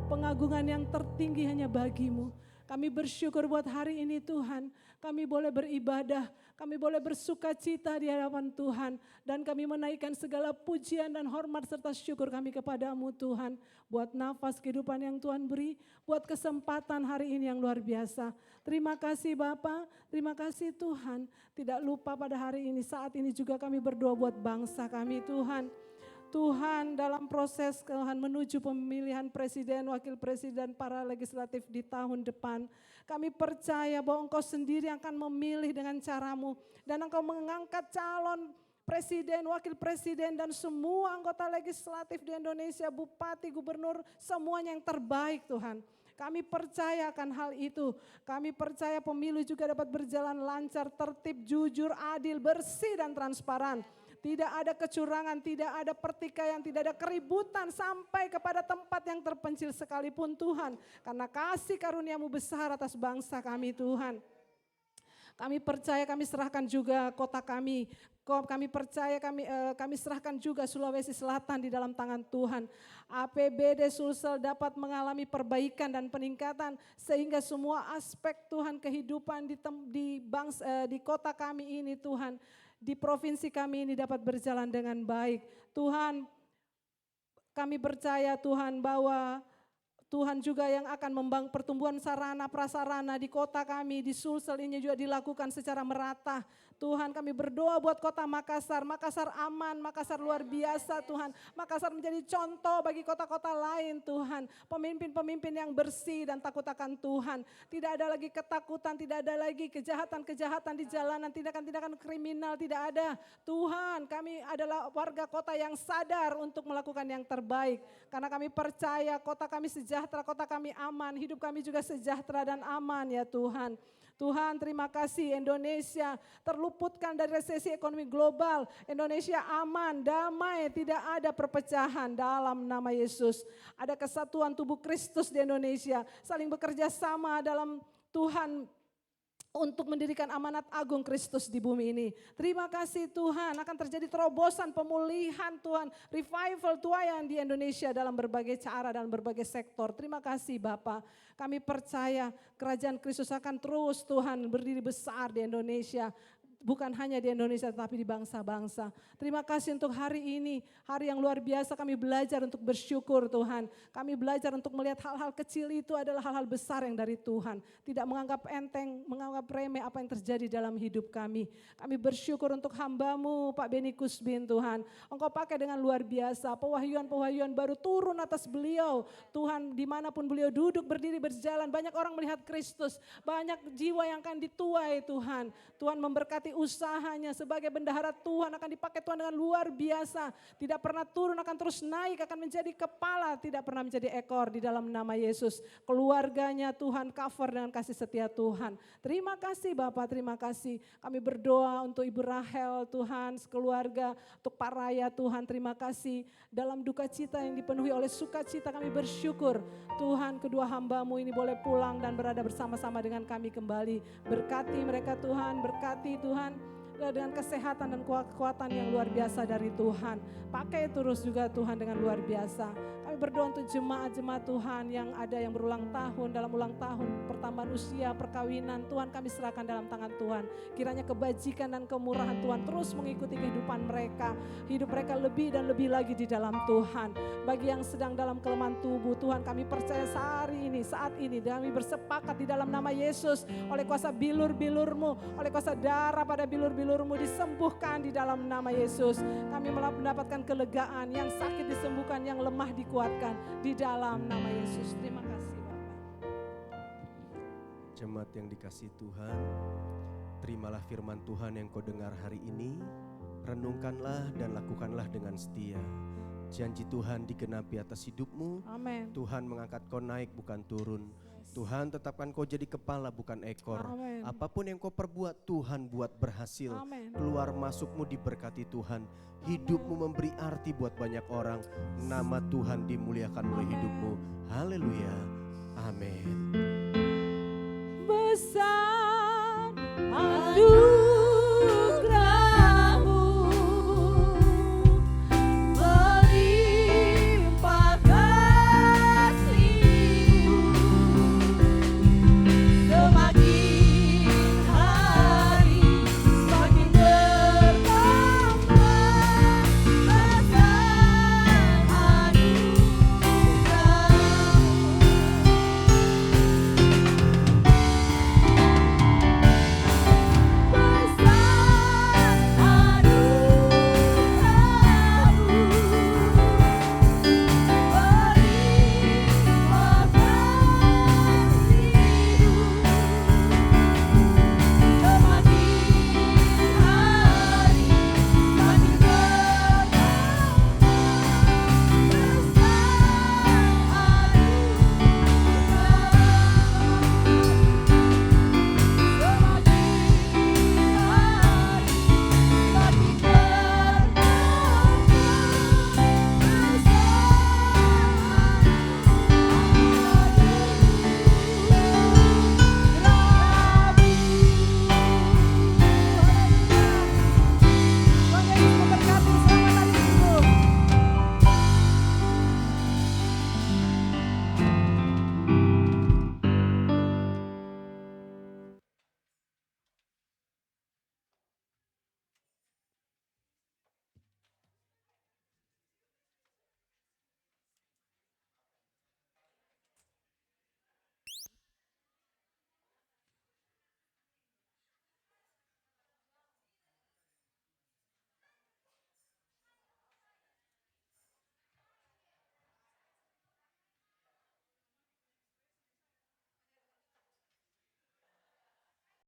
A: Pengagungan yang tertinggi hanya bagimu. Kami bersyukur buat hari ini Tuhan. Kami boleh beribadah, kami boleh bersuka cita di hadapan Tuhan. Dan kami menaikkan segala pujian dan hormat serta syukur kami kepadamu Tuhan. Buat nafas kehidupan yang Tuhan beri, buat kesempatan hari ini yang luar biasa. Terima kasih Bapa, terima kasih Tuhan. Tidak lupa pada hari ini, saat ini juga kami berdoa buat bangsa kami Tuhan. Tuhan dalam proses Tuhan menuju pemilihan presiden, wakil presiden, para legislatif di tahun depan. Kami percaya bahwa Engkau sendiri akan memilih dengan caramu. Dan Engkau mengangkat calon presiden, wakil presiden dan semua anggota legislatif di Indonesia, bupati, gubernur, semuanya yang terbaik Tuhan. Kami percaya akan hal itu. Kami percaya pemilu juga dapat berjalan lancar, tertib, jujur, adil, bersih dan transparan. Tidak ada kecurangan, tidak ada pertikaian, tidak ada keributan sampai kepada tempat yang terpencil sekalipun Tuhan. Karena kasih karuniamu besar atas bangsa kami Tuhan. Kami percaya, kami serahkan juga kota kami. Kami percaya, kami serahkan juga Sulawesi Selatan di dalam tangan Tuhan. APBD Sulsel dapat mengalami perbaikan dan peningkatan sehingga semua aspek Tuhan kehidupan di kota kami ini Tuhan di provinsi kami ini dapat berjalan dengan baik. Tuhan, kami percaya Tuhan bahwa Tuhan juga yang akan membangun pertumbuhan sarana prasarana di kota kami, di Sulsel ini juga dilakukan secara merata. Tuhan, kami berdoa buat kota Makassar. Makassar aman, Makassar luar biasa Tuhan. Makassar menjadi contoh bagi kota-kota lain Tuhan. Pemimpin-pemimpin yang bersih dan takut akan Tuhan. Tidak ada lagi ketakutan, tidak ada lagi kejahatan-kejahatan di jalanan, tindakan-tindakan kriminal, tidak ada. Tuhan, kami adalah warga kota yang sadar untuk melakukan yang terbaik. Karena kami percaya kota kami sejahtera, kota kami aman, hidup kami juga sejahtera dan aman ya Tuhan. Tuhan, terima kasih Indonesia terluputkan dari resesi ekonomi global. Indonesia aman, damai, tidak ada perpecahan dalam nama Yesus. Ada kesatuan tubuh Kristus di Indonesia, saling bekerja sama dalam Tuhan untuk mendirikan amanat agung Kristus di bumi ini. Terima kasih Tuhan, akan terjadi terobosan, pemulihan Tuhan, revival Tuhan di Indonesia dalam berbagai cara, dalam berbagai sektor. Terima kasih Bapa. Kami percaya kerajaan Kristus akan terus Tuhan berdiri besar di Indonesia. Bukan hanya di Indonesia tetapi di bangsa-bangsa. Terima kasih untuk hari ini, hari yang luar biasa kami belajar untuk bersyukur Tuhan. Kami belajar untuk melihat hal-hal kecil itu adalah hal-hal besar yang dari Tuhan. Tidak menganggap enteng, menganggap remeh apa yang terjadi dalam hidup kami. Kami bersyukur untuk hamba-Mu Pak Beni Kusbin Tuhan. Engkau pakai dengan luar biasa, pewahyuan-pewahyuan baru turun atas beliau. Tuhan dimanapun beliau duduk, berdiri, berjalan, banyak orang melihat Kristus. Banyak jiwa yang akan dituai Tuhan. Tuhan memberkati usahanya sebagai bendahara Tuhan akan dipakai Tuhan dengan luar biasa. Tidak pernah turun, akan terus naik, akan menjadi kepala, tidak pernah menjadi ekor di dalam nama Yesus. Keluarganya Tuhan cover dengan kasih setia Tuhan. Terima kasih Bapak, terima kasih. Kami berdoa untuk Ibu Rahel Tuhan, sekeluarga, untuk Pak Raya Tuhan, terima kasih. Dalam duka cita yang dipenuhi oleh sukacita kami bersyukur. Tuhan, kedua hamba-Mu ini boleh pulang dan berada bersama-sama dengan kami kembali. Berkati mereka Tuhan, berkati Tuhan dengan kesehatan dan kekuatan yang luar biasa dari Tuhan. Pakai terus juga Tuhan dengan luar biasa. Kami berdoa untuk jemaat-jemaat Tuhan yang ada yang berulang tahun, dalam ulang tahun, pertambahan usia, perkawinan. Tuhan kami serahkan dalam tangan Tuhan. Kiranya kebajikan dan kemurahan Tuhan terus mengikuti kehidupan mereka. Hidup mereka lebih dan lebih lagi di dalam Tuhan. Bagi yang sedang dalam kelemahan tubuh, Tuhan kami percaya saat ini kami bersepakat di dalam nama Yesus. Oleh kuasa bilur-bilur-Mu, oleh kuasa darah pada bilur-bilur-Mu disembuhkan di dalam nama Yesus. Kami mendapatkan kelegaan, yang sakit disembuhkan, yang lemah dikuatkan di dalam nama Yesus. Terima kasih Bapak.
C: Jemaat yang dikasihi Tuhan, terimalah firman Tuhan yang kau dengar hari ini, renungkanlah dan lakukanlah dengan setia. Janji Tuhan digenapi atas hidupmu.
A: Amin.
C: Tuhan mengangkat kau naik bukan turun. Tuhan tetapkan kau jadi kepala bukan ekor.
A: Amin.
C: Apapun yang kau perbuat Tuhan buat berhasil.
A: Amin.
C: Keluar masukmu diberkati Tuhan. Hidupmu memberi arti buat banyak orang. Nama Tuhan dimuliakan oleh hidupmu. Haleluya. Amin.
A: Besar anugerah